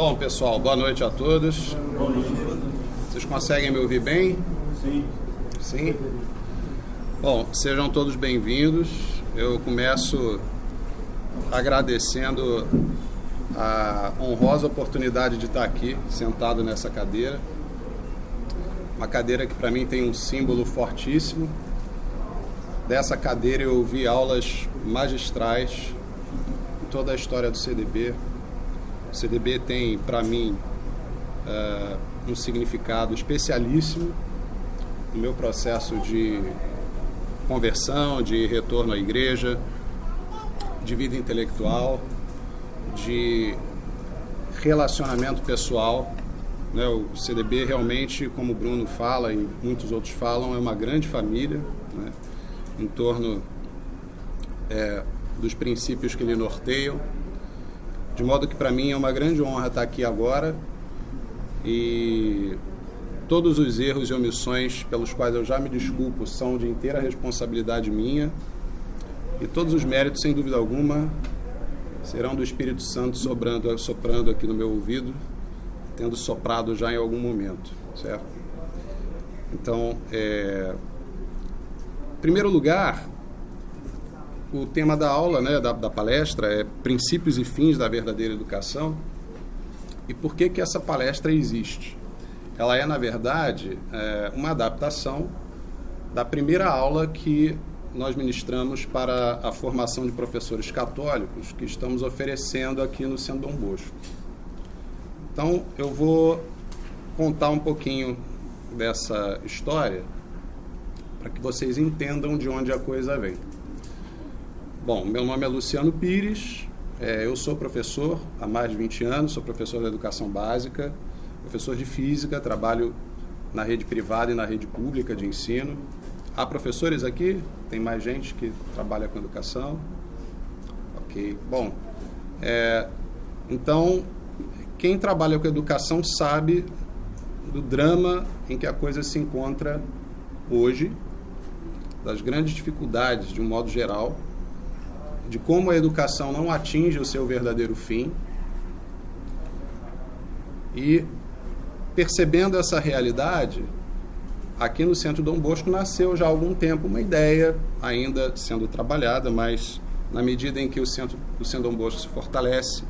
Bom, pessoal, boa noite a todos. Vocês conseguem me ouvir bem? Sim. Sim? Bom, sejam todos bem-vindos. Eu começo agradecendo a honrosa oportunidade de estar aqui, sentado nessa cadeira. Uma cadeira que para mim tem um símbolo fortíssimo. Dessa cadeira eu ouvi aulas magistrais em toda a história do CDB. O CDB tem, para mim, um significado especialíssimo no meu processo de conversão, de retorno à igreja, de vida intelectual, de relacionamento pessoal. Né? O CDB realmente, como o Bruno fala e muitos outros falam, é uma grande família, né? Em torno dos princípios que lhe norteiam. De modo que para mim é uma grande honra estar aqui agora e todos os erros e omissões pelos quais eu já me desculpo são de inteira responsabilidade minha e todos os méritos, sem dúvida alguma, serão do Espírito Santo soprando aqui no meu ouvido, tendo soprado já em algum momento, certo? Então, em primeiro lugar, o tema da aula, né, da palestra é Princípios e Fins da Verdadeira Educação. E por que essa palestra existe? Ela é, na verdade, uma adaptação da primeira aula que nós ministramos para a formação de professores católicos que estamos oferecendo aqui no Centro Dom Bosco. Então, eu vou contar um pouquinho dessa história para que vocês entendam de onde a coisa vem. Bom, meu nome é Luciano Pires, eu sou professor há mais de 20 anos, sou professor de educação básica, professor de física, trabalho na rede privada e na rede pública de ensino. Há professores aqui? Tem mais gente que trabalha com educação? Ok, bom. Então, quem trabalha com educação sabe do drama em que a coisa se encontra hoje, das grandes dificuldades, de um modo geral, de como a educação não atinge o seu verdadeiro fim. E, percebendo essa realidade, aqui no Centro Dom Bosco nasceu já há algum tempo uma ideia, ainda sendo trabalhada, mas na medida em que o Centro Dom Bosco se fortalece,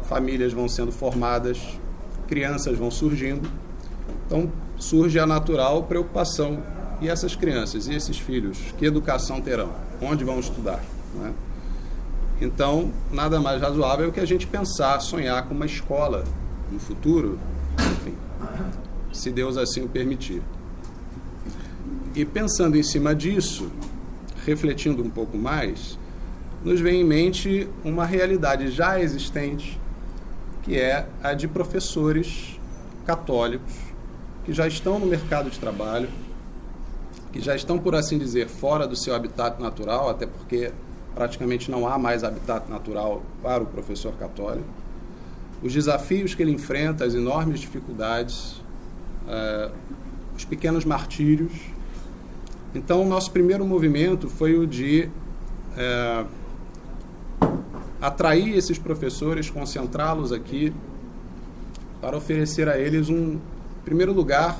famílias vão sendo formadas, crianças vão surgindo, então surge a natural preocupação. E essas crianças e esses filhos, que educação terão? Onde vão estudar? Né? Então, nada mais razoável que a gente pensar, sonhar com uma escola no futuro, enfim, se Deus assim o permitir. E pensando em cima disso, refletindo um pouco mais, nos vem em mente uma realidade já existente, que é a de professores católicos que já estão no mercado de trabalho, que já estão, por assim dizer, fora do seu habitat natural, até porque praticamente não há mais habitat natural para o professor católico. Os desafios que ele enfrenta, as enormes dificuldades, os pequenos martírios. Então, o nosso primeiro movimento foi o de atrair esses professores, concentrá-los aqui, para oferecer a eles, em primeiro lugar,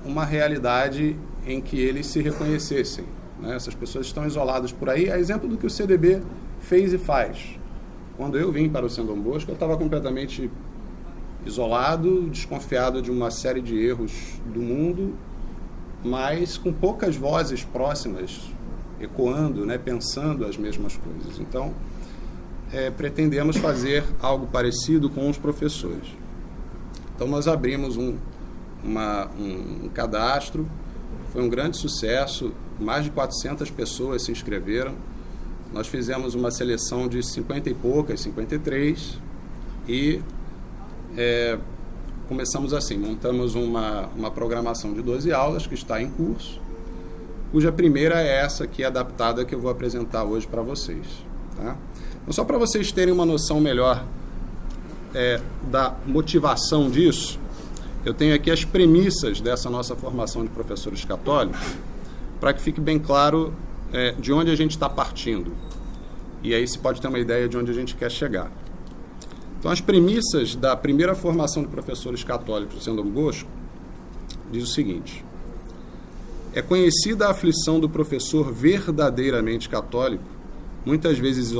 uma realidade em que eles se reconhecessem. Essas pessoas estão isoladas por aí, a exemplo do que o CDB fez e faz. Quando eu vim para o Centro Dom Bosco, eu estava completamente isolado, desconfiado de uma série de erros do mundo, mas com poucas vozes próximas, ecoando, pensando as mesmas coisas. Então, pretendemos fazer algo parecido com os professores. Então, nós abrimos um cadastro, foi um grande sucesso, mais de 400 pessoas se inscreveram. Nós fizemos uma seleção de 50 e poucas, 53, e começamos assim, montamos uma programação de 12 aulas que está em curso, cuja primeira é essa aqui adaptada que eu vou apresentar hoje para vocês. Tá? Então, só para vocês terem uma noção melhor da motivação disso, eu tenho aqui as premissas dessa nossa formação de professores católicos, para que fique bem claro de onde a gente está partindo. E aí se pode ter uma ideia de onde a gente quer chegar. Então, as premissas da primeira formação de professores católicos do São Dom Bosco diz o seguinte: é conhecida a aflição do professor verdadeiramente católico, muitas vezes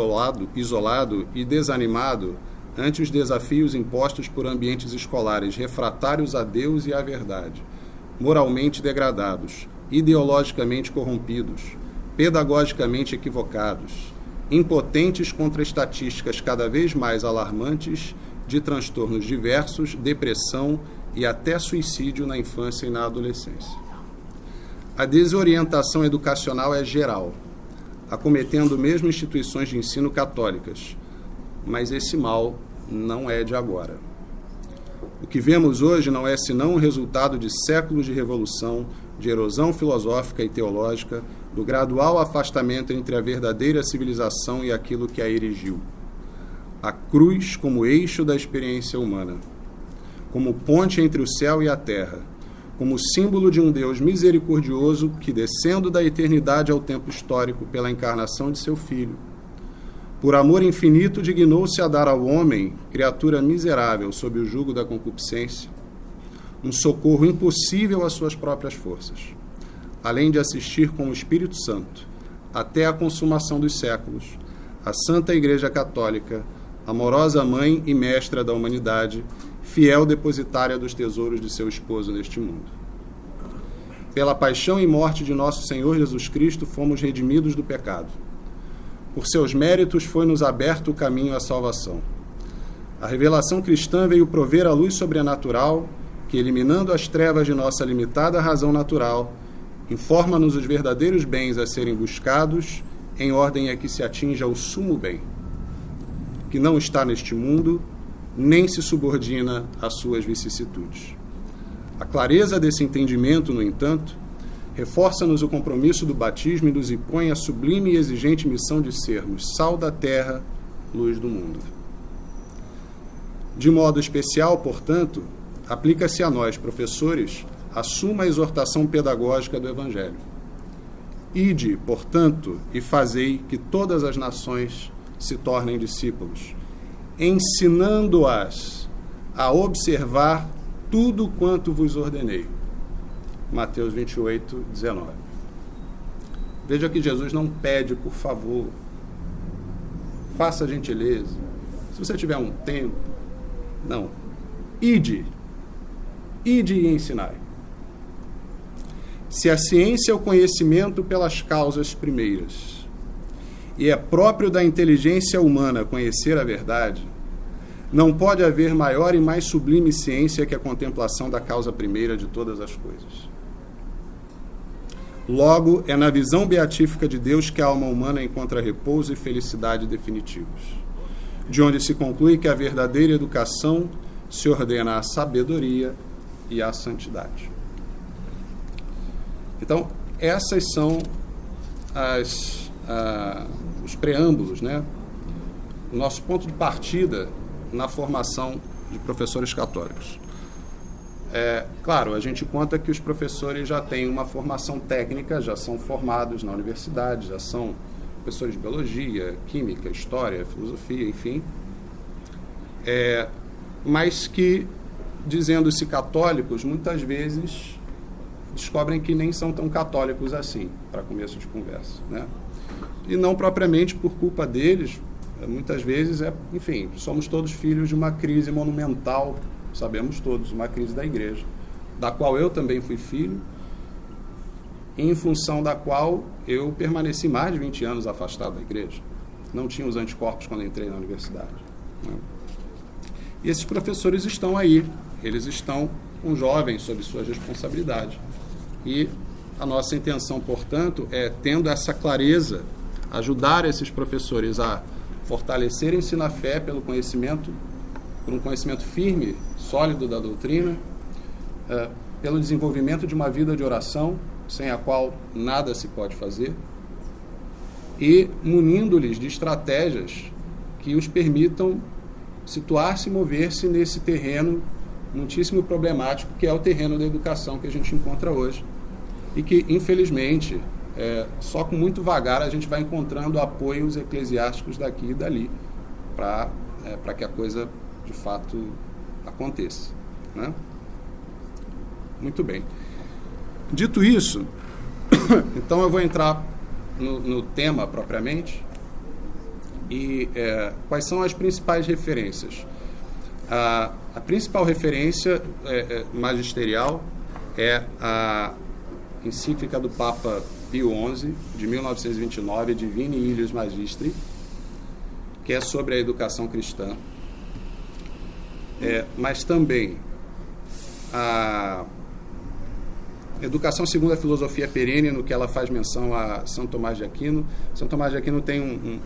isolado e desanimado ante os desafios impostos por ambientes escolares refratários a Deus e à verdade, moralmente degradados, ideologicamente corrompidos, pedagogicamente equivocados, impotentes contra estatísticas cada vez mais alarmantes de transtornos diversos, depressão e até suicídio na infância e na adolescência. A desorientação educacional é geral, acometendo mesmo instituições de ensino católicas, mas esse mal não é de agora. O que vemos hoje não é senão o resultado de séculos de revolução, de erosão filosófica e teológica, do gradual afastamento entre a verdadeira civilização e aquilo que a erigiu. A cruz como eixo da experiência humana, como ponte entre o céu e a terra, como símbolo de um Deus misericordioso que, descendo da eternidade ao tempo histórico pela encarnação de seu Filho, por amor infinito dignou-se a dar ao homem, criatura miserável sob o jugo da concupiscência, um socorro impossível às suas próprias forças, além de assistir com o Espírito Santo, até a consumação dos séculos, a Santa Igreja Católica, amorosa mãe e mestra da humanidade, fiel depositária dos tesouros de seu esposo neste mundo. Pela paixão e morte de nosso Senhor Jesus Cristo, fomos redimidos do pecado. Por seus méritos foi-nos aberto o caminho à salvação. A revelação cristã veio prover a luz sobrenatural que, eliminando as trevas de nossa limitada razão natural, informa-nos os verdadeiros bens a serem buscados em ordem a que se atinja o sumo bem, que não está neste mundo, nem se subordina às suas vicissitudes. A clareza desse entendimento, no entanto, reforça-nos o compromisso do batismo e nos impõe a sublime e exigente missão de sermos sal da terra, luz do mundo. De modo especial, portanto, aplica-se a nós, professores, a suma exortação pedagógica do Evangelho. Ide, portanto, e fazei que todas as nações se tornem discípulos, ensinando-as a observar tudo quanto vos ordenei. Mateus 28, 19. Veja que Jesus não pede, por favor, faça gentileza, se você tiver um tempo. Não. Ide e ensinai. Se a ciência é o conhecimento pelas causas primeiras, e é próprio da inteligência humana conhecer a verdade, não pode haver maior e mais sublime ciência que a contemplação da causa primeira de todas as coisas. Logo, é na visão beatífica de Deus que a alma humana encontra repouso e felicidade definitivos, de onde se conclui que a verdadeira educação se ordena à sabedoria e à santidade. Então, essas são os preâmbulos, né? O nosso ponto de partida na formação de professores católicos. Claro, a gente conta que os professores já têm uma formação técnica, já são formados na universidade, já são professores de biologia, química, história, filosofia, enfim. Mas que, dizendo-se católicos, muitas vezes descobrem que nem são tão católicos assim, para começo de conversa, né? E não propriamente por culpa deles, muitas vezes enfim, somos todos filhos de uma crise monumental, sabemos todos, uma crise da igreja, da qual eu também fui filho, em função da qual eu permaneci mais de 20 anos afastado da igreja. Não tinha os anticorpos quando entrei na universidade, né? E esses professores estão aí, eles estão com jovens sob suas responsabilidades. E a nossa intenção, portanto, é, tendo essa clareza, ajudar esses professores a fortalecerem-se na fé pelo conhecimento, por um conhecimento firme, sólido da doutrina, pelo desenvolvimento de uma vida de oração, sem a qual nada se pode fazer, e munindo-lhes de estratégias que os permitam situar-se e mover-se nesse terreno muitíssimo problemático, que é o terreno da educação que a gente encontra hoje. E que, infelizmente, só com muito vagar a gente vai encontrando apoios eclesiásticos daqui e dali para que a coisa de fato aconteça, né? Muito bem. Dito isso, então eu vou entrar no tema propriamente e quais são as principais referências. A principal referência magisterial é a encíclica do Papa Pio XI, de 1929, Divini Ilius Magistri, que é sobre a educação cristã, mas também a Educação segundo a Filosofia Perene, no que ela faz menção a São Tomás de Aquino. São Tomás de Aquino tem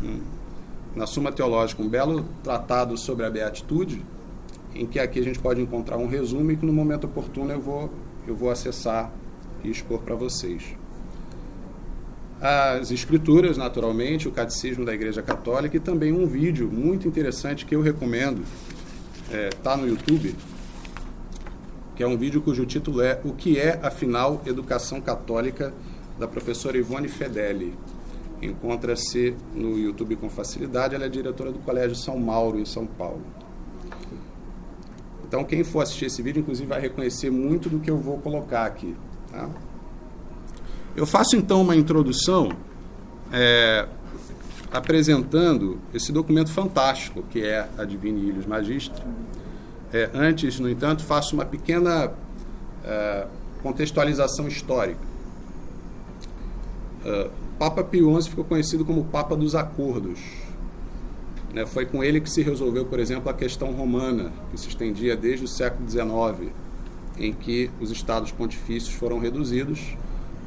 na Suma Teológica um belo tratado sobre a beatitude, em que aqui a gente pode encontrar um resumo e que no momento oportuno eu vou acessar e expor para vocês. As Escrituras, naturalmente, o Catecismo da Igreja Católica e também um vídeo muito interessante que eu recomendo, está no YouTube, que é um vídeo cujo título é O que é, afinal, Educação Católica, da professora Ivone Fedeli. Encontra-se no YouTube com facilidade. Ela é diretora do Colégio São Mauro, em São Paulo. Então, quem for assistir esse vídeo, inclusive, vai reconhecer muito do que eu vou colocar aqui. Tá? Eu faço, então, uma introdução apresentando esse documento fantástico, que é a Divini Ilius Magistri. Antes, no entanto, faço uma pequena contextualização histórica. Papa Pio XI ficou conhecido como Papa dos Acordos. Foi com ele que se resolveu, por exemplo, a questão romana, que se estendia desde o século XIX, em que os estados pontifícios foram reduzidos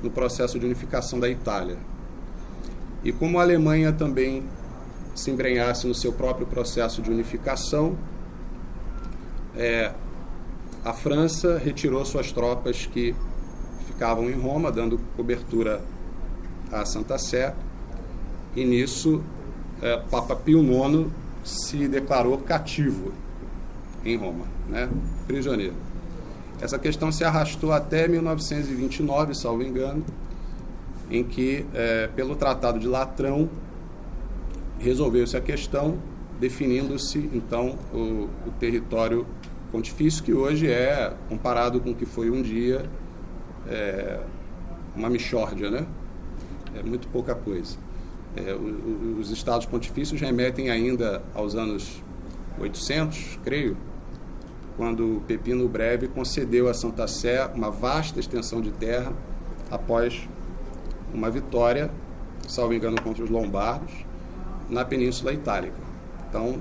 no processo de unificação da Itália. E como a Alemanha também se embrenhasse no seu próprio processo de unificação, a França retirou suas tropas que ficavam em Roma, dando cobertura à Santa Sé, e nisso Papa Pio IX se declarou cativo em Roma, prisioneiro. Essa questão se arrastou até 1929, salvo engano, em que, pelo Tratado de Latrão, resolveu-se a questão, definindo-se, então, o território pontifício, que hoje é, comparado com o que foi um dia, uma mixórdia, É muito pouca coisa. Os estados pontifícios remetem ainda aos anos 800, creio, quando Pepino Breve concedeu a Santa Sé uma vasta extensão de terra após uma vitória, salvo engano, contra os lombardos, na Península Itálica. Então,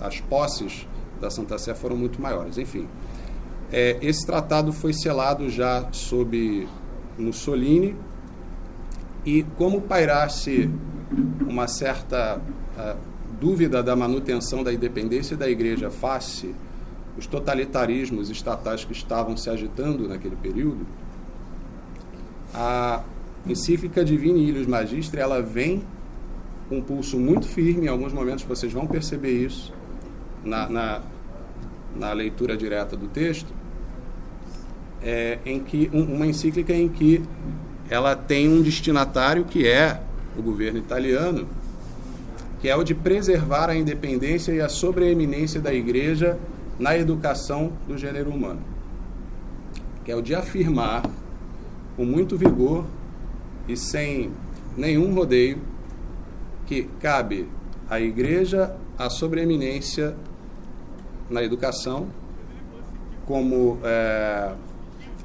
as posses da Santa Sé foram muito maiores. Enfim, esse tratado foi selado já sob Mussolini, e como pairasse uma certa dúvida da manutenção da independência da Igreja face os totalitarismos estatais que estavam se agitando naquele período, a encíclica Divini Ilius Magistri, ela vem com um pulso muito firme. Em alguns momentos vocês vão perceber isso na leitura direta do texto, em que uma encíclica em que ela tem um destinatário que é o governo italiano, que é o de preservar a independência e a sobreeminência da Igreja na educação do gênero humano, que é o de afirmar com muito vigor e sem nenhum rodeio que cabe à Igreja a sobreeminência na educação, como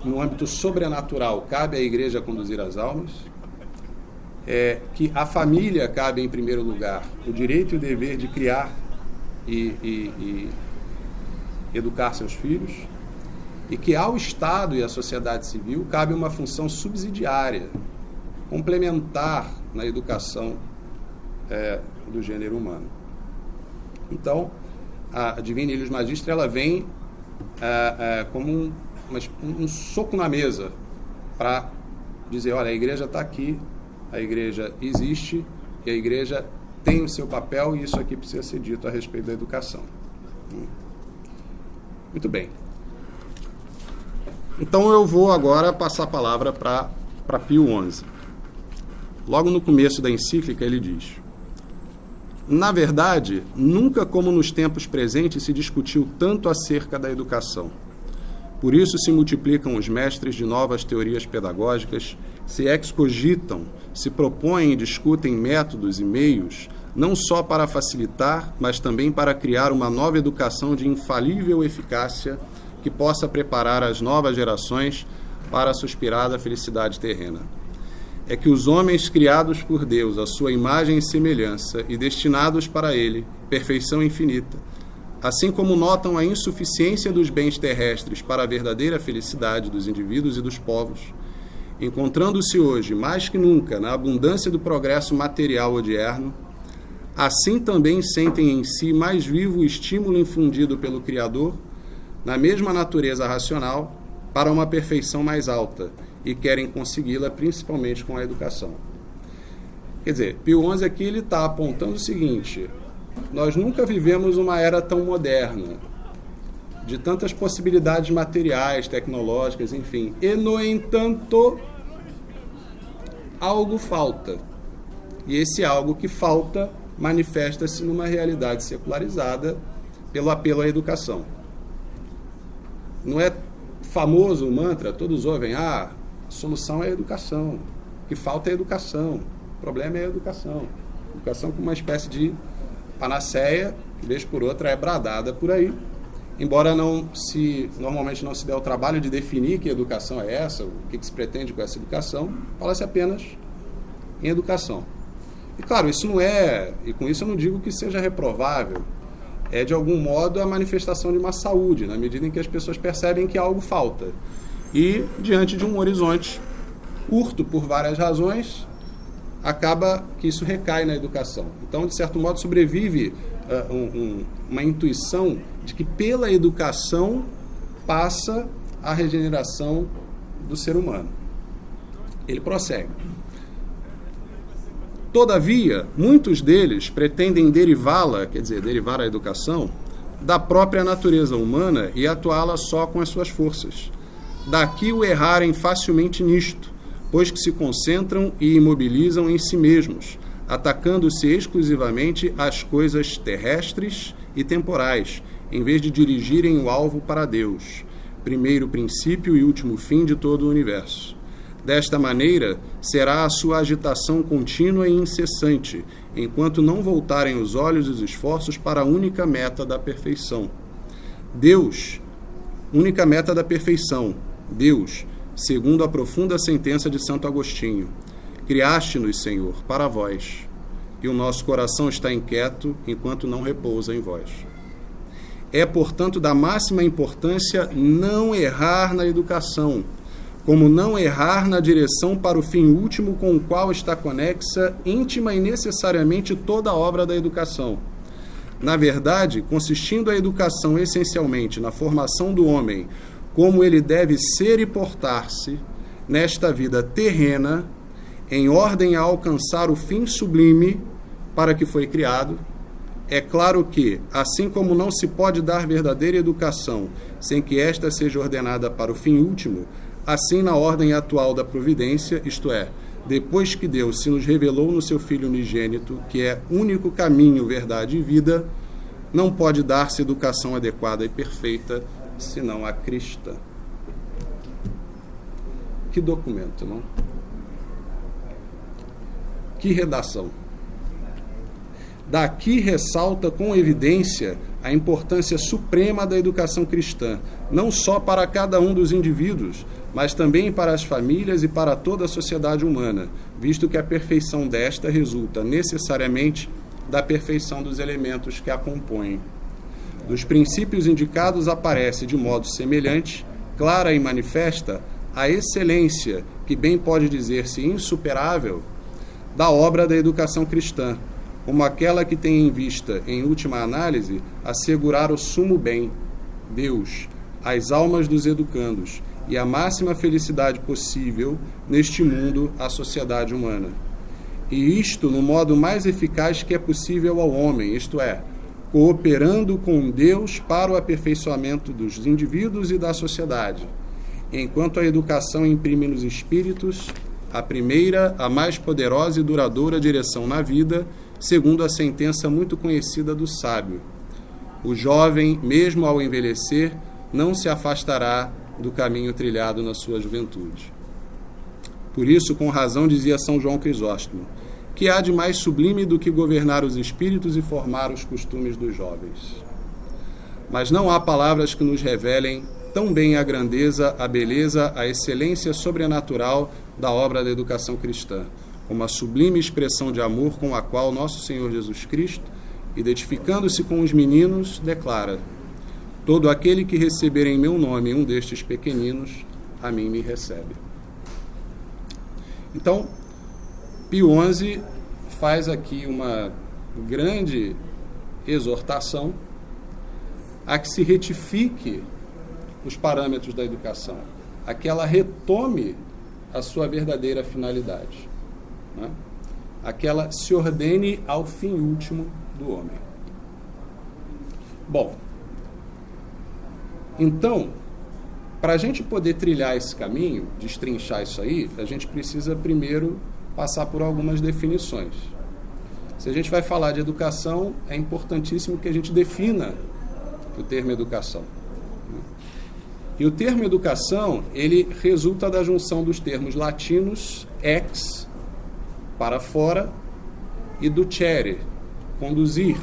no âmbito sobrenatural cabe à Igreja conduzir as almas, que a família cabe em primeiro lugar o direito e o dever de criar e educar seus filhos, e que ao Estado e à sociedade civil cabe uma função subsidiária, complementar na educação do gênero humano. Então, a Divini Ilius Magistri, ela vem como um soco na mesa para dizer, olha, a Igreja está aqui, a Igreja existe e a Igreja tem o seu papel, e isso aqui precisa ser dito a respeito da educação. Muito bem. Então eu vou agora passar a palavra para Pio XI. Logo no começo da encíclica ele diz: Na verdade, nunca como nos tempos presentes se discutiu tanto acerca da educação. Por isso se multiplicam os mestres de novas teorias pedagógicas, se excogitam, se propõem e discutem métodos e meios, não só para facilitar, mas também para criar uma nova educação de infalível eficácia que possa preparar as novas gerações para a suspirada felicidade terrena. É que os homens criados por Deus, à sua imagem e semelhança, e destinados para Ele, perfeição infinita, assim como notam a insuficiência dos bens terrestres para a verdadeira felicidade dos indivíduos e dos povos, encontrando-se hoje, mais que nunca, na abundância do progresso material odierno, assim também sentem em si mais vivo o estímulo infundido pelo Criador, na mesma natureza racional, para uma perfeição mais alta, e querem consegui-la principalmente com a educação. Quer dizer, Pio XI aqui ele está apontando o seguinte: nós nunca vivemos uma era tão moderna, de tantas possibilidades materiais, tecnológicas, enfim. E, no entanto, algo falta. E esse algo que falta manifesta-se numa realidade secularizada pelo apelo à educação. Não é famoso o mantra, todos ouvem, a solução é a educação, o que falta é a educação, o problema é a educação. Educação como uma espécie de panaceia, que vez por outra é bradada por aí, embora normalmente não se dê o trabalho de definir que educação é essa, o que se pretende com essa educação, fala-se apenas em educação. E claro, isso não é, e com isso eu não digo que seja reprovável, é de algum modo a manifestação de uma saúde, na medida em que as pessoas percebem que algo falta. E, diante de um horizonte curto por várias razões, acaba que isso recai na educação. Então, de certo modo, sobrevive uma intuição de que pela educação passa a regeneração do ser humano. Ele prossegue. Todavia, muitos deles pretendem derivá-la, quer dizer, derivar a educação, da própria natureza humana e atuá-la só com as suas forças. Daqui o errarem facilmente nisto, pois que se concentram e imobilizam em si mesmos, atacando-se exclusivamente às coisas terrestres e temporais, em vez de dirigirem o alvo para Deus, primeiro princípio e último fim de todo o universo. Desta maneira, será a sua agitação contínua e incessante, enquanto não voltarem os olhos e os esforços para a única meta da perfeição. Deus, única meta da perfeição, Deus, segundo a profunda sentença de Santo Agostinho, criaste-nos, Senhor, para vós, e o nosso coração está inquieto enquanto não repousa em vós. É, portanto, da máxima importância não errar na educação, como não errar na direção para o fim último com o qual está conexa íntima e necessariamente toda a obra da educação. Na verdade, consistindo a educação essencialmente na formação do homem, como ele deve ser e portar-se nesta vida terrena, em ordem a alcançar o fim sublime para que foi criado, é claro que, assim como não se pode dar verdadeira educação sem que esta seja ordenada para o fim último, assim na ordem atual da providência, isto é, depois que Deus se nos revelou no seu Filho unigênito, que é único caminho, verdade e vida, não pode dar-se educação adequada e perfeita, senão a cristã. Que documento, não? Que redação. Daqui ressalta com evidência a importância suprema da educação cristã, não só para cada um dos indivíduos, mas também para as famílias e para toda a sociedade humana, visto que a perfeição desta resulta necessariamente da perfeição dos elementos que a compõem. Dos princípios indicados aparece de modo semelhante, clara e manifesta, a excelência, que bem pode dizer-se insuperável, da obra da educação cristã, como aquela que tem em vista, em última análise, assegurar o sumo bem, Deus, às almas dos educandos e a máxima felicidade possível neste mundo à sociedade humana. E isto no modo mais eficaz que é possível ao homem, isto é, cooperando com Deus para o aperfeiçoamento dos indivíduos e da sociedade, enquanto a educação imprime nos espíritos a primeira, a mais poderosa e duradoura direção na vida, segundo a sentença muito conhecida do sábio: o jovem, mesmo ao envelhecer, não se afastará do caminho trilhado na sua juventude. Por isso, com razão, dizia São João Crisóstomo: que há de mais sublime do que governar os espíritos e formar os costumes dos jovens? Mas não há palavras que nos revelem tão bem a grandeza, a beleza, a excelência sobrenatural da obra da educação cristã, como a sublime expressão de amor com a qual nosso Senhor Jesus Cristo, identificando-se com os meninos, declara: todo aquele que receber em meu nome um destes pequeninos, a mim me recebe. Então, Pio XI faz aqui uma grande exortação a que se retifique os parâmetros da educação, a que ela retome a sua verdadeira finalidade, né? A que ela se ordene ao fim último do homem. Bom, então, para a gente poder trilhar esse caminho, destrinchar isso aí, a gente precisa primeiro passar por algumas definições. Se a gente vai falar de educação, é importantíssimo que a gente defina o termo educação. E o termo educação, ele resulta da junção dos termos latinos ex, para fora, e ducere, conduzir,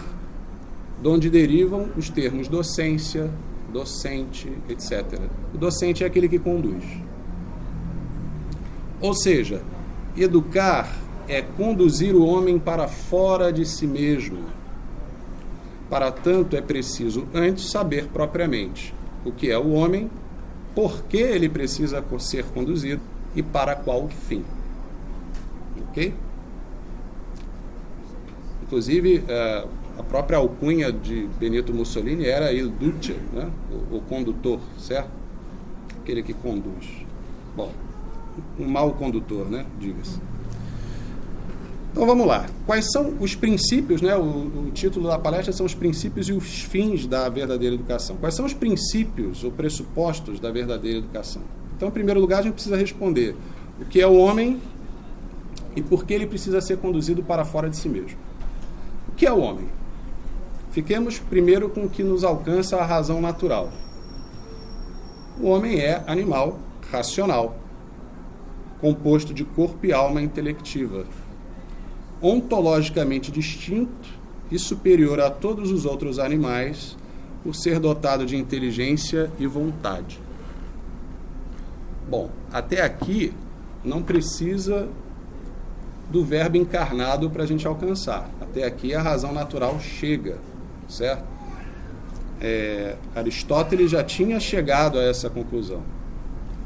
de onde derivam os termos docência, docente, etc. O docente é aquele que conduz. Ou seja, educar é conduzir o homem para fora de si mesmo. Para tanto, é preciso antes saber propriamente o que é o homem, por que ele precisa ser conduzido e para qual fim. Ok? Inclusive, a própria alcunha de Benito Mussolini era il duce, né? O condutor, certo? Aquele que conduz. Bom, um mau condutor, né? Diga-se. Então vamos lá. Quais são os princípios, né? O título da palestra são os princípios e os fins da verdadeira educação. Quais são os princípios ou pressupostos da verdadeira educação? Então, em primeiro lugar, a gente precisa responder o que é o homem e por que ele precisa ser conduzido para fora de si mesmo. O que é o homem? Fiquemos primeiro com o que nos alcança a razão natural. O homem é animal racional, composto de corpo e alma intelectiva, ontologicamente distinto e superior a todos os outros animais, por ser dotado de inteligência e vontade. Bom, até aqui não precisa do verbo encarnado para a gente alcançar. Até aqui a razão natural chega, certo? Aristóteles já tinha chegado a essa conclusão.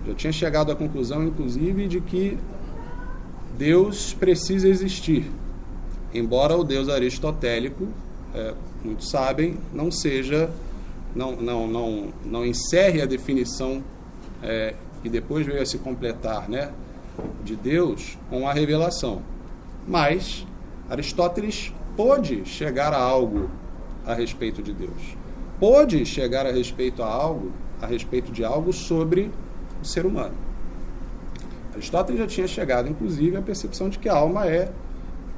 Já tinha chegado à conclusão, inclusive, de que Deus precisa existir. Embora o Deus aristotélico, muitos sabem, não seja, não encerre a definição que depois veio a se completar, né, de Deus com a revelação. Mas Aristóteles pôde chegar a algo a respeito de Deus. Pôde chegar a respeito de algo sobre o ser humano. Aristóteles já tinha chegado, inclusive, à percepção de que a alma é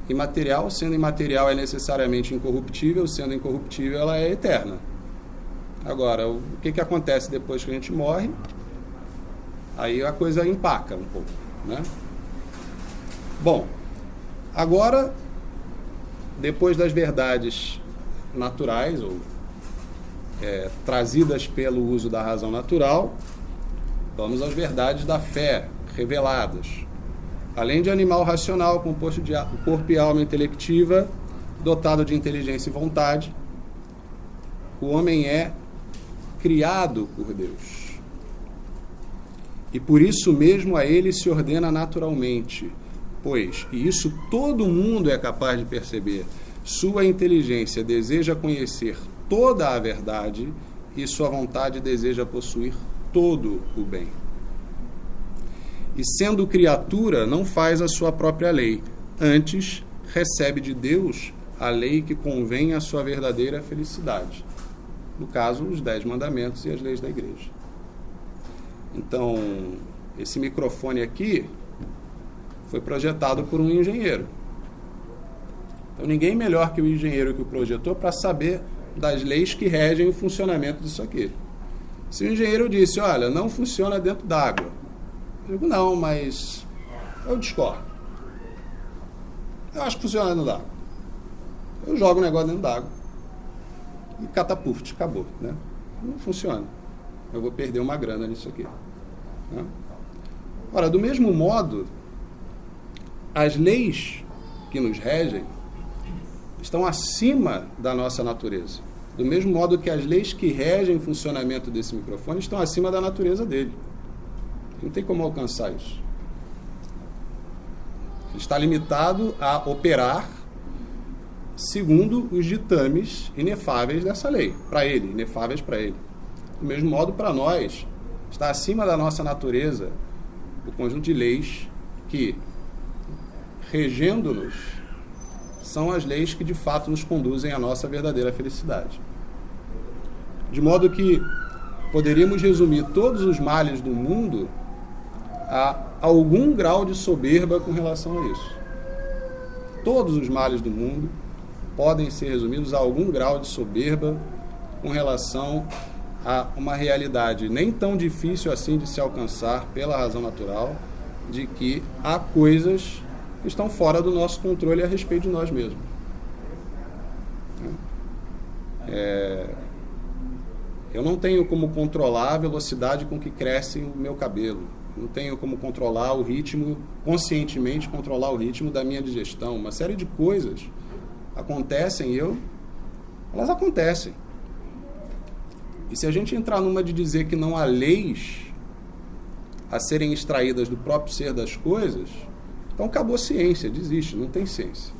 imaterial, sendo imaterial é necessariamente incorruptível, sendo incorruptível ela é eterna. Agora, o que acontece depois que a gente morre? Aí a coisa empaca um pouco, né? Bom, agora, depois das verdades naturais, ou trazidas pelo uso da razão natural, vamos às verdades da fé, reveladas. Além de animal racional, composto de corpo e alma intelectiva, dotado de inteligência e vontade, o homem é criado por Deus. E por isso mesmo a ele se ordena naturalmente, pois, e isso todo mundo é capaz de perceber, sua inteligência deseja conhecer toda a verdade e sua vontade deseja possuir todo o bem. E sendo criatura, não faz a sua própria lei, antes recebe de Deus a lei que convém à sua verdadeira felicidade. No caso, os 10 mandamentos e as leis da igreja. Então, esse microfone aqui foi projetado por um engenheiro. Então, ninguém melhor que o engenheiro que o projetou para saber das leis que regem o funcionamento disso aqui. Se o engenheiro disse, olha, não funciona dentro d'água, eu digo, não, mas eu discordo. Eu acho que funciona dentro d'água. Eu jogo o negócio dentro d'água e catapult, acabou, né? Não funciona. Eu vou perder uma grana nisso aqui, né? Ora, do mesmo modo, as leis que nos regem estão acima da nossa natureza. Do mesmo modo que as leis que regem o funcionamento desse microfone estão acima da natureza dele. Não tem como alcançar isso. Ele está limitado a operar segundo os ditames inefáveis dessa lei. Para ele, inefáveis para ele. Do mesmo modo, para nós, está acima da nossa natureza o conjunto de leis que, regendo-nos, são as leis que de fato nos conduzem à nossa verdadeira felicidade. De modo que poderíamos resumir todos os males do mundo a algum grau de soberba com relação a isso. Todos os males do mundo podem ser resumidos a algum grau de soberba com relação a uma realidade nem tão difícil assim de se alcançar pela razão natural, de que há coisas que estão fora do nosso controle a respeito de nós mesmos. Eu não tenho como controlar a velocidade com que cresce o meu cabelo. Não tenho como controlar o ritmo, conscientemente controlar o ritmo da minha digestão. Uma série de coisas acontecem elas acontecem. E se a gente entrar numa de dizer que não há leis a serem extraídas do próprio ser das coisas, então acabou a ciência, desiste, não tem ciência.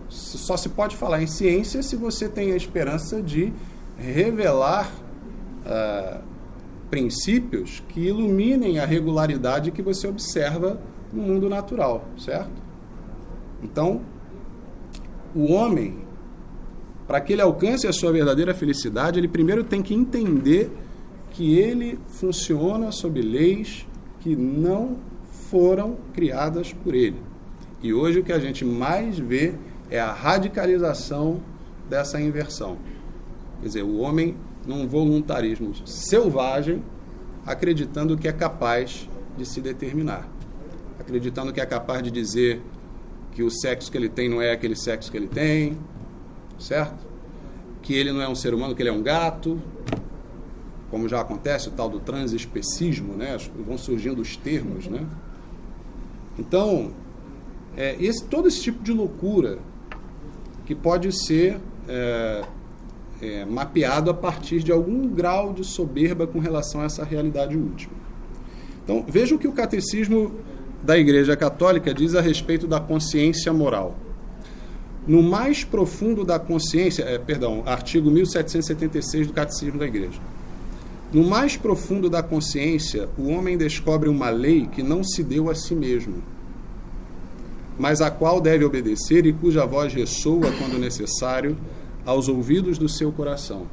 Só se pode falar em ciência se você tem a esperança de revelar princípios que iluminem a regularidade que você observa no mundo natural, certo? Então, o homem, para que ele alcance a sua verdadeira felicidade, ele primeiro tem que entender que ele funciona sob leis que não foram criadas por ele. E hoje o que a gente mais vê é a radicalização dessa inversão. Quer dizer, o homem num voluntarismo selvagem, acreditando que é capaz de se determinar, acreditando que é capaz de dizer que o sexo que ele tem não é aquele sexo que ele tem, certo? Que ele não é um ser humano, que ele é um gato, como já acontece o tal do transespecismo, né? Vão surgindo os termos, né? Então, todo esse tipo de loucura que pode ser mapeado a partir de algum grau de soberba com relação a essa realidade última. Então, vejam o que o Catecismo da Igreja Católica diz a respeito da consciência moral. No mais profundo da consciência, artigo 1776 do Catecismo da Igreja. No mais profundo da consciência, o homem descobre uma lei que não se deu a si mesmo, mas a qual deve obedecer e cuja voz ressoa, quando necessário, aos ouvidos do seu coração,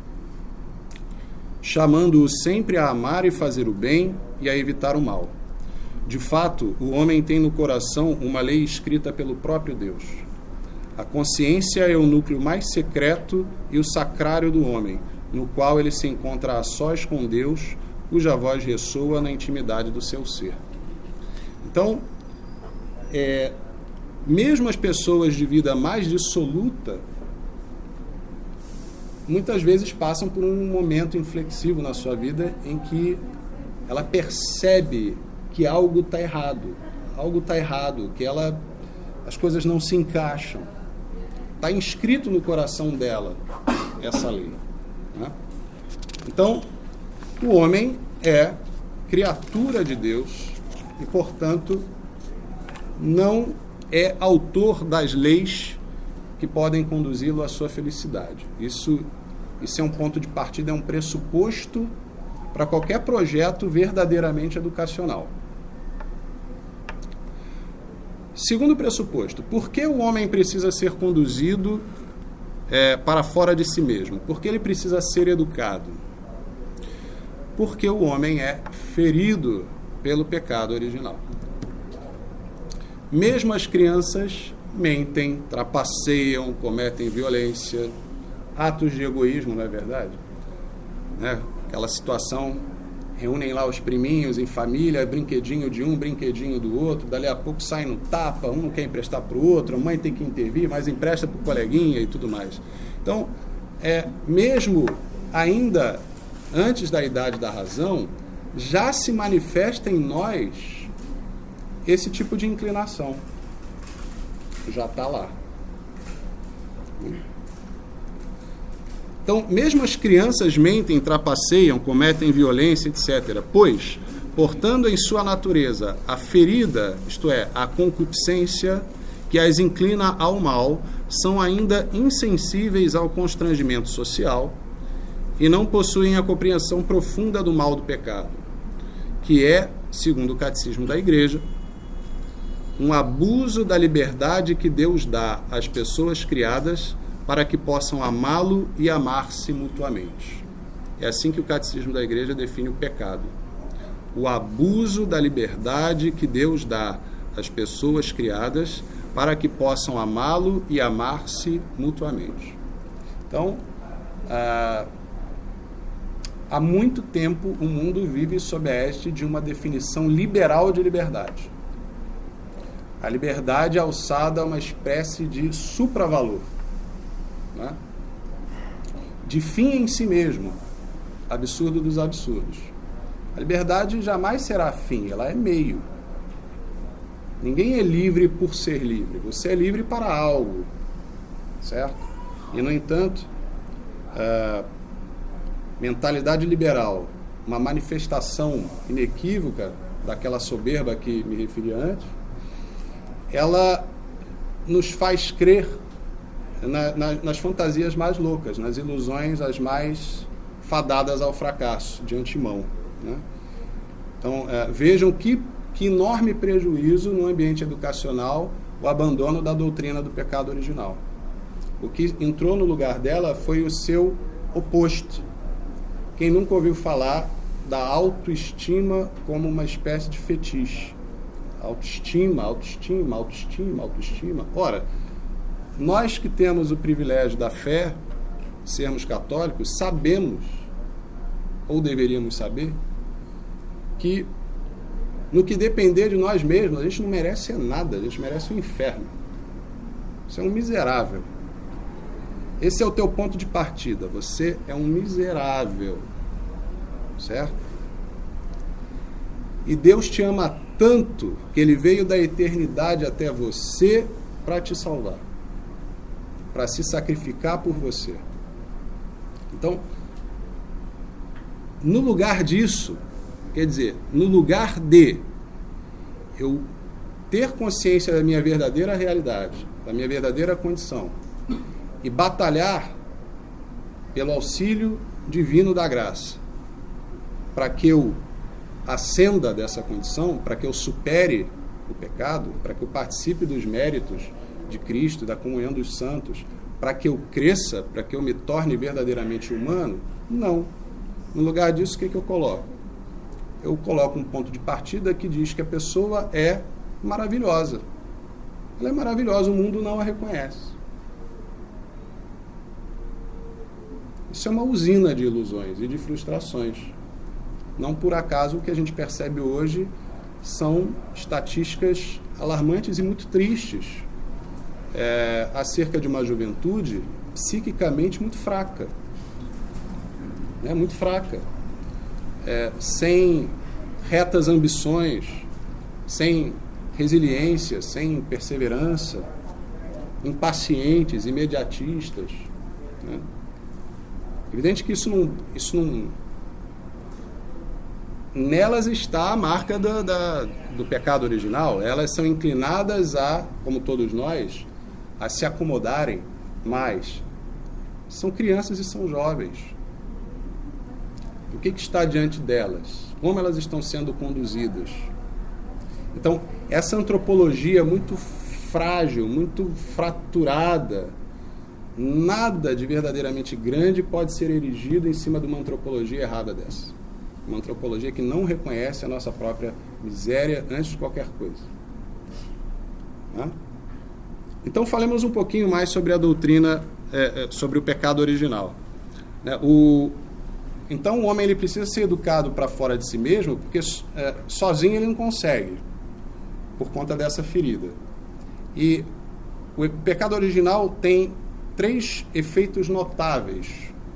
chamando-o sempre a amar e fazer o bem e a evitar o mal. De fato, o homem tem no coração uma lei escrita pelo próprio Deus. A consciência é o núcleo mais secreto e o sacrário do homem, no qual ele se encontra a sós com Deus, cuja voz ressoa na intimidade do seu ser. Então, mesmo as pessoas de vida mais dissoluta, muitas vezes passam por um momento inflexivo na sua vida em que ela percebe que algo está errado, que as coisas não se encaixam. Está inscrito no coração dela essa lei, né? Então, o homem é criatura de Deus e, portanto, não é autor das leis que podem conduzi-lo à sua felicidade. Isso é um ponto de partida, é um pressuposto para qualquer projeto verdadeiramente educacional. Segundo pressuposto, por que o homem precisa ser conduzido para fora de si mesmo? Por que ele precisa ser educado? Porque o homem é ferido pelo pecado original. Mesmo as crianças mentem, trapaceiam, cometem violência, atos de egoísmo, não é verdade? Né? Aquela situação, reúnem lá os priminhos em família, brinquedinho de um, brinquedinho do outro, dali a pouco sai no tapa, um não quer emprestar para o outro, a mãe tem que intervir, mas empresta para o coleguinha e tudo mais. Então, mesmo ainda antes da idade da razão, já se manifesta em nós esse tipo de inclinação. Já está lá. Então, mesmo as crianças mentem, trapaceiam, cometem violência, etc. Pois, portando em sua natureza a ferida, isto é, a concupiscência que as inclina ao mal, são ainda insensíveis ao constrangimento social e não possuem a compreensão profunda do mal do pecado, que é, segundo o Catecismo da Igreja, um abuso da liberdade que Deus dá às pessoas criadas para que possam amá-lo e amar-se mutuamente. É assim que o Catecismo da Igreja define o pecado. O abuso da liberdade que Deus dá às pessoas criadas para que possam amá-lo e amar-se mutuamente. Então, há muito tempo o mundo vive sob a égide de uma definição liberal de liberdade. A liberdade é alçada a uma espécie de supravalor, né? De fim em si mesmo, absurdo dos absurdos. A liberdade jamais será fim, ela é meio. Ninguém é livre por ser livre, você é livre para algo, certo? E, no entanto, mentalidade liberal, uma manifestação inequívoca daquela soberba que me referi antes, ela nos faz crer nas fantasias mais loucas, nas ilusões as mais fadadas ao fracasso, de antemão, né? Então, vejam que enorme prejuízo no ambiente educacional o abandono da doutrina do pecado original. O que entrou no lugar dela foi o seu oposto. Quem nunca ouviu falar da autoestima como uma espécie de fetiche? Autoestima. Ora, nós que temos o privilégio da fé, sermos católicos, sabemos, ou deveríamos saber, que no que depender de nós mesmos, a gente não merece nada, a gente merece o inferno. Você é um miserável. Esse é o teu ponto de partida. Você é um miserável. Certo? E Deus te ama tanto que Ele veio da eternidade até você para te salvar, para se sacrificar por você. Então, no lugar disso, quer dizer, no lugar de eu ter consciência da minha verdadeira realidade, da minha verdadeira condição, e batalhar pelo auxílio divino da graça, para que eu ascenda dessa condição, para que eu supere o pecado, para que eu participe dos méritos de Cristo, da comunhão dos santos, para que eu cresça, para que eu me torne verdadeiramente humano? Não. No lugar disso, o que eu coloco? Eu coloco um ponto de partida que diz que a pessoa é maravilhosa. Ela é maravilhosa, o mundo não a reconhece. Isso é uma usina de ilusões e de frustrações. Não por acaso o que a gente percebe hoje são estatísticas alarmantes e muito tristes acerca de uma juventude psiquicamente muito fraca. Muito fraca. Sem retas ambições, sem resiliência, sem perseverança, impacientes, imediatistas. Né? Evidente que isso não nelas está a marca do pecado original. Elas são inclinadas a, como todos nós, a se acomodarem mais. São crianças e são jovens. O que está diante delas? Como elas estão sendo conduzidas? Então, essa antropologia muito frágil, muito fraturada, nada de verdadeiramente grande pode ser erigido em cima de uma antropologia errada dessa. Uma antropologia que não reconhece a nossa própria miséria antes de qualquer coisa. Né? Então, falemos um pouquinho mais sobre a doutrina, sobre o pecado original. Então, o homem ele precisa ser educado para fora de si mesmo, porque sozinho ele não consegue, por conta dessa ferida. E o pecado original tem 3 efeitos notáveis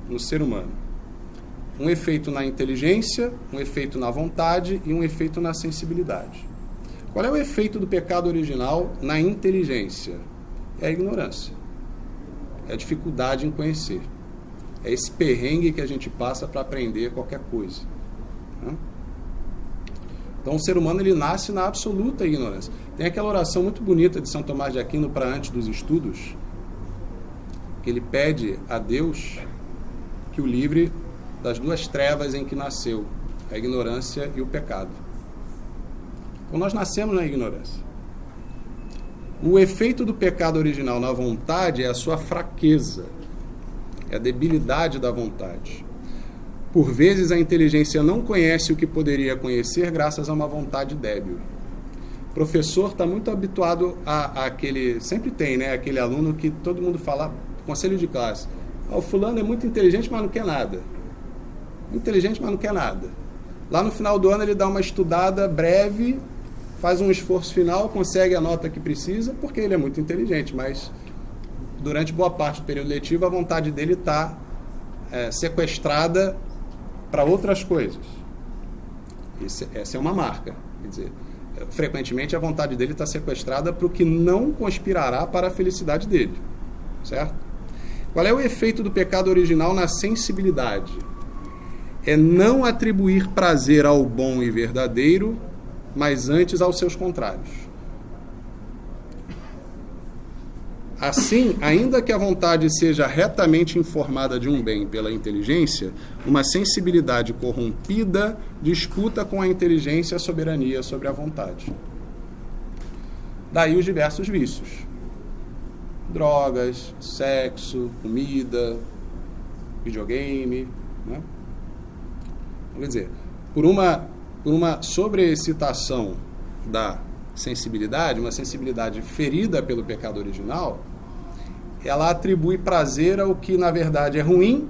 no ser humano. Um efeito na inteligência, um efeito na vontade e um efeito na sensibilidade. Qual é o efeito do pecado original na inteligência? É a ignorância. É a dificuldade em conhecer. É esse perrengue que a gente passa para aprender qualquer coisa. Então, o ser humano ele nasce na absoluta ignorância. Tem aquela oração muito bonita de São Tomás de Aquino para antes dos estudos, que ele pede a Deus que o livre das 2 trevas em que nasceu, a ignorância e o pecado. Então, nós nascemos na ignorância. O efeito do pecado original na vontade é a sua fraqueza, é a debilidade da vontade. Por vezes, a inteligência não conhece o que poderia conhecer graças a uma vontade débil. O professor está muito habituado àquele... Sempre tem, né? Aquele aluno que todo mundo fala, conselho de classe. O fulano é muito inteligente, mas não quer nada. Inteligente, mas não quer nada. Lá no final do ano, ele dá uma estudada breve, faz um esforço final, consegue a nota que precisa, porque ele é muito inteligente, mas durante boa parte do período letivo, a vontade dele está sequestrada para outras coisas. Essa é uma marca. Quer dizer, frequentemente a vontade dele está sequestrada para o que não conspirará para a felicidade dele. Certo? Qual é o efeito do pecado original na sensibilidade? É não atribuir prazer ao bom e verdadeiro, mas antes aos seus contrários. Assim, ainda que a vontade seja retamente informada de um bem pela inteligência, uma sensibilidade corrompida disputa com a inteligência a soberania sobre a vontade. Daí os diversos vícios. Drogas, sexo, comida, videogame, né? Quer dizer, por uma sobreexcitação da sensibilidade, uma sensibilidade ferida pelo pecado original, ela atribui prazer ao que na verdade é ruim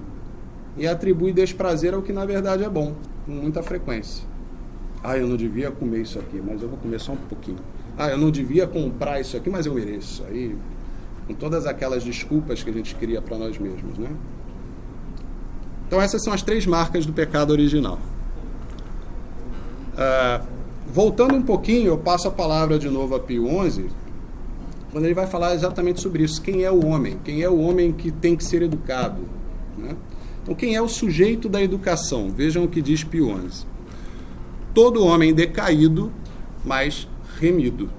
e atribui desprazer ao que na verdade é bom, com muita frequência. Eu não devia comer isso aqui, mas eu vou comer só um pouquinho. Eu não devia comprar isso aqui, mas eu mereço. Aí, com todas aquelas desculpas que a gente cria para nós mesmos, né? Então essas são as 3 marcas do pecado original. Voltando um pouquinho, eu passo a palavra de novo a Pio XI, quando ele vai falar exatamente sobre isso. Quem é o homem? Quem é o homem que tem que ser educado? Né? Então, quem é o sujeito da educação? Vejam o que diz Pio XI. Todo homem decaído, mas remido.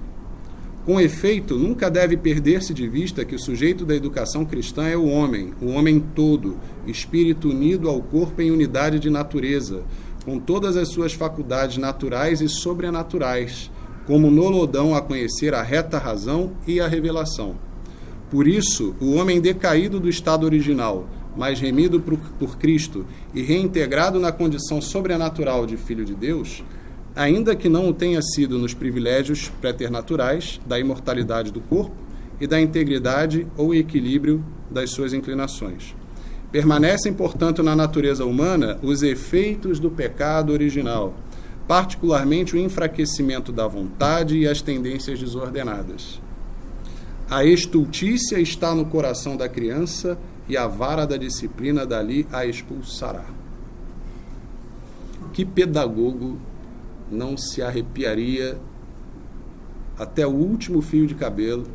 Com efeito, nunca deve perder-se de vista que o sujeito da educação cristã é o homem todo, espírito unido ao corpo em unidade de natureza, com todas as suas faculdades naturais e sobrenaturais, como nolo dão a conhecer a reta razão e a revelação. Por isso, o homem decaído do estado original, mas remido por Cristo e reintegrado na condição sobrenatural de Filho de Deus, ainda que não o tenha sido nos privilégios preternaturais da imortalidade do corpo e da integridade ou equilíbrio das suas inclinações. Permanecem, portanto, na natureza humana os efeitos do pecado original, particularmente o enfraquecimento da vontade e as tendências desordenadas. A estultícia está no coração da criança e a vara da disciplina dali a expulsará. Que pedagogo não se arrepiaria até o último fio de cabelo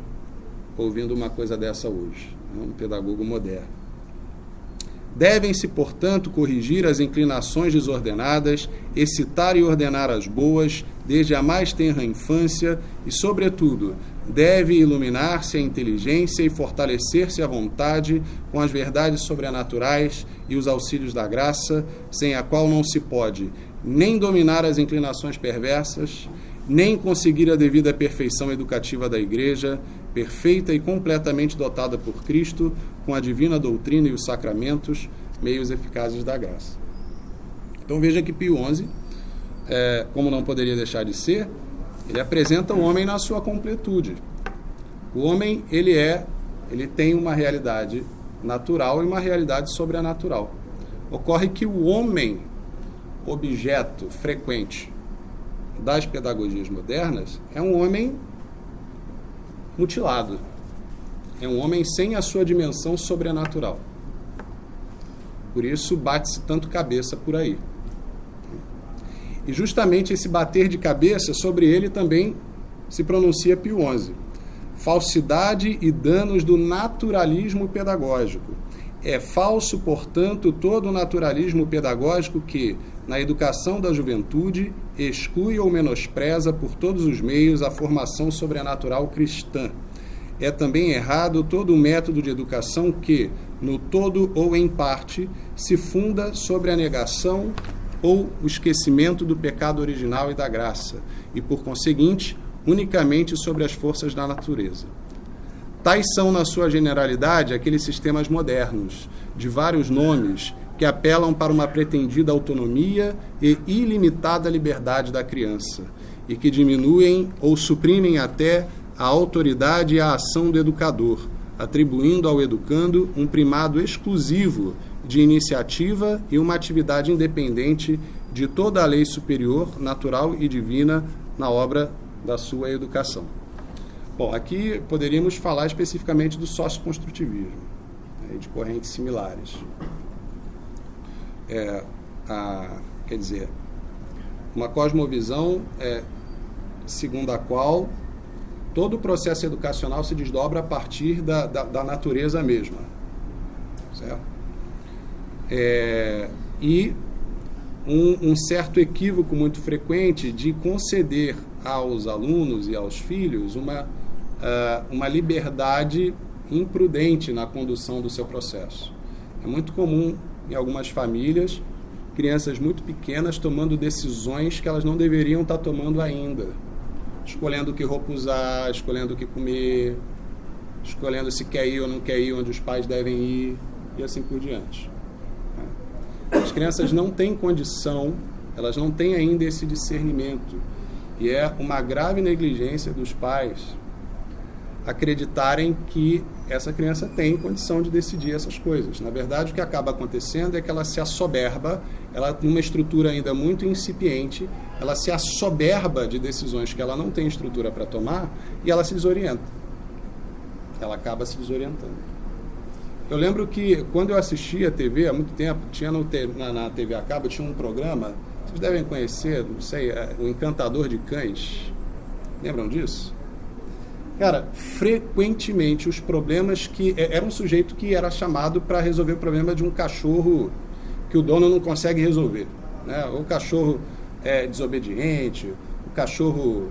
ouvindo uma coisa dessa hoje? Um pedagogo moderno. Devem-se, portanto, corrigir as inclinações desordenadas, excitar e ordenar as boas, desde a mais tenra infância, e, sobretudo, deve iluminar-se a inteligência e fortalecer-se a vontade com as verdades sobrenaturais e os auxílios da graça, sem a qual não se pode nem dominar as inclinações perversas, nem conseguir a devida perfeição educativa da Igreja, perfeita e completamente dotada por Cristo, com a divina doutrina e os sacramentos, meios eficazes da graça. Então veja que Pio XI, como não poderia deixar de ser, ele apresenta o homem na sua completude. O homem, ele tem uma realidade natural e uma realidade sobrenatural. Ocorre que o homem, objeto frequente das pedagogias modernas, é um homem mutilado. É um homem sem a sua dimensão sobrenatural. Por isso bate-se tanto cabeça por aí. E justamente esse bater de cabeça, sobre ele também se pronuncia Pio XI. Falsidade e danos do naturalismo pedagógico. É falso, portanto, todo o naturalismo pedagógico que, na educação da juventude, exclui ou menospreza por todos os meios a formação sobrenatural cristã. É também errado todo o método de educação que, no todo ou em parte, se funda sobre a negação ou o esquecimento do pecado original e da graça, e, por conseguinte, unicamente sobre as forças da natureza. Tais são, na sua generalidade, aqueles sistemas modernos, de vários nomes, que apelam para uma pretendida autonomia e ilimitada liberdade da criança, e que diminuem ou suprimem até a autoridade e a ação do educador, atribuindo ao educando um primado exclusivo de iniciativa e uma atividade independente de toda a lei superior, natural e divina na obra da sua educação. Bom, aqui poderíamos falar especificamente do socioconstrutivismo, de correntes similares. Quer dizer, uma cosmovisão segundo a qual todo o processo educacional se desdobra a partir da natureza mesma, certo? E um certo equívoco muito frequente de conceder aos alunos e aos filhos uma liberdade imprudente na condução do seu processo. É muito comum em algumas famílias, crianças muito pequenas tomando decisões que elas não deveriam estar tomando ainda, escolhendo que roupa usar, escolhendo o que comer, escolhendo se quer ir ou não quer ir onde os pais devem ir, e assim por diante. As crianças não têm condição, elas não têm ainda esse discernimento, e é uma grave negligência dos pais acreditarem que essa criança tem condição de decidir essas coisas. Na verdade, o que acaba acontecendo é que ela se assoberba, ela, numa estrutura ainda muito incipiente, ela se assoberba de decisões que ela não tem estrutura para tomar e ela se desorienta. Ela acaba se desorientando. Eu lembro que, quando eu assistia a TV, há muito tempo, tinha na TV a cabo, tinha um programa, vocês devem conhecer, não sei, O Encantador de Cães. Lembram disso? Cara, frequentemente os problemas que... Era um sujeito que era chamado para resolver o problema de um cachorro que o dono não consegue resolver, né? O cachorro é desobediente, o cachorro,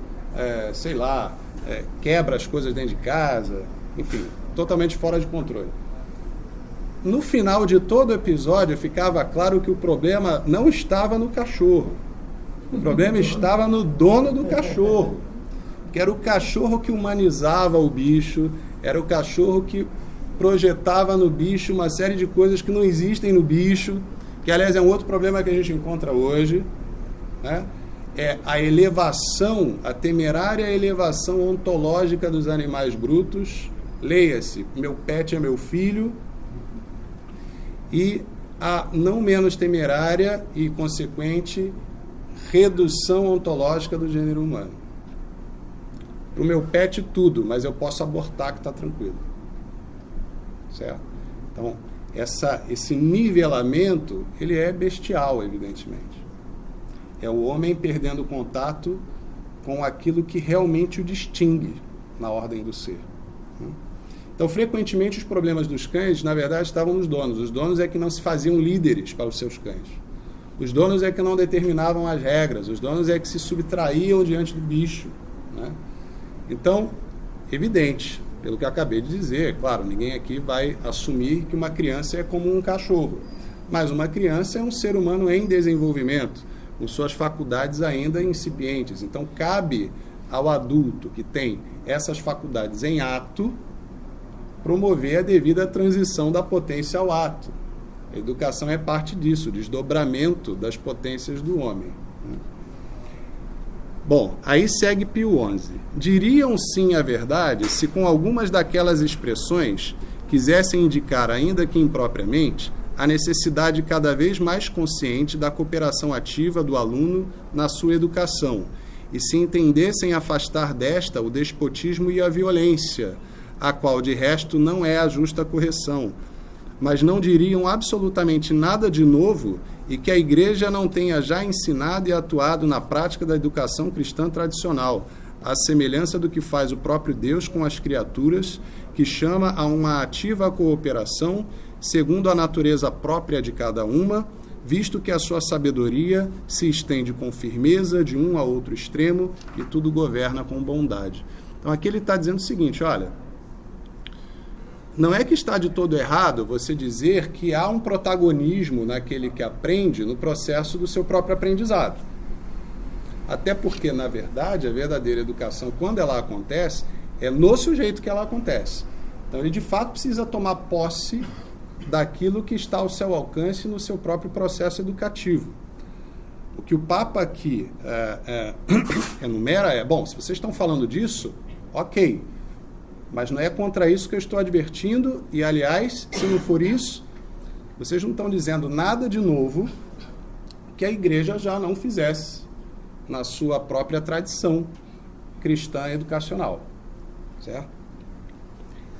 quebra as coisas dentro de casa, enfim, totalmente fora de controle. No final de todo o episódio ficava claro que o problema não estava no cachorro, o problema estava no dono do cachorro, que era o cachorro que humanizava o bicho, era o cachorro que projetava no bicho uma série de coisas que não existem no bicho, que aliás é um outro problema que a gente encontra hoje, né? É a elevação, a temerária elevação ontológica dos animais brutos, leia-se, meu pet é meu filho, e a não menos temerária e consequente redução ontológica do gênero humano. Para o meu pet tudo, mas eu posso abortar que está tranquilo. Certo? Então, esse nivelamento, ele é bestial, evidentemente. É o homem perdendo contato com aquilo que realmente o distingue na ordem do ser. Então, frequentemente, os problemas dos cães, na verdade, estavam nos donos. Os donos é que não se faziam líderes para os seus cães. Os donos é que não determinavam as regras. Os donos é que se subtraíam diante do bicho, né? Então, evidente, pelo que eu acabei de dizer, claro, ninguém aqui vai assumir que uma criança é como um cachorro, mas uma criança é um ser humano em desenvolvimento, com suas faculdades ainda incipientes. Então, cabe ao adulto que tem essas faculdades em ato promover a devida transição da potência ao ato. A educação é parte disso, o desdobramento das potências do homem. Bom, aí segue Pio XI. Diriam sim a verdade se com algumas daquelas expressões quisessem indicar, ainda que impropriamente, a necessidade cada vez mais consciente da cooperação ativa do aluno na sua educação, e se entendessem afastar desta o despotismo e a violência, a qual de resto não é a justa correção, mas não diriam absolutamente nada de novo e que a Igreja não tenha já ensinado e atuado na prática da educação cristã tradicional, à semelhança do que faz o próprio Deus com as criaturas, que chama a uma ativa cooperação, segundo a natureza própria de cada uma, visto que a sua sabedoria se estende com firmeza de um a outro extremo e tudo governa com bondade. Então aqui ele está dizendo o seguinte, olha, não é que está de todo errado você dizer que há um protagonismo naquele que aprende no processo do seu próprio aprendizado. Até porque, na verdade, a verdadeira educação, quando ela acontece, é no sujeito que ela acontece. Então ele, de fato, precisa tomar posse daquilo que está ao seu alcance no seu próprio processo educativo. O que o Papa aqui enumera bom, se vocês estão falando disso, ok, mas não é contra isso que eu estou advertindo, e, aliás, se não for isso, vocês não estão dizendo nada de novo que a Igreja já não fizesse na sua própria tradição cristã educacional, certo?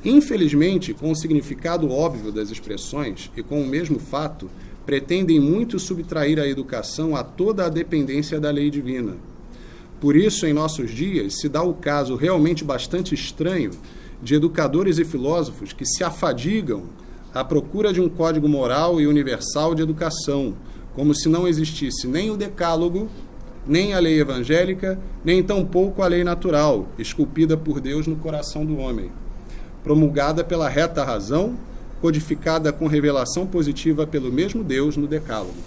Infelizmente, com o significado óbvio das expressões e com o mesmo fato, pretendem muito subtrair a educação a toda a dependência da lei divina. Por isso, em nossos dias, se dá o caso realmente bastante estranho de educadores e filósofos que se afadigam à procura de um código moral e universal de educação, como se não existisse nem o decálogo, nem a lei evangélica, nem tampouco a lei natural, esculpida por Deus no coração do homem, promulgada pela reta razão, codificada com revelação positiva pelo mesmo Deus no decálogo.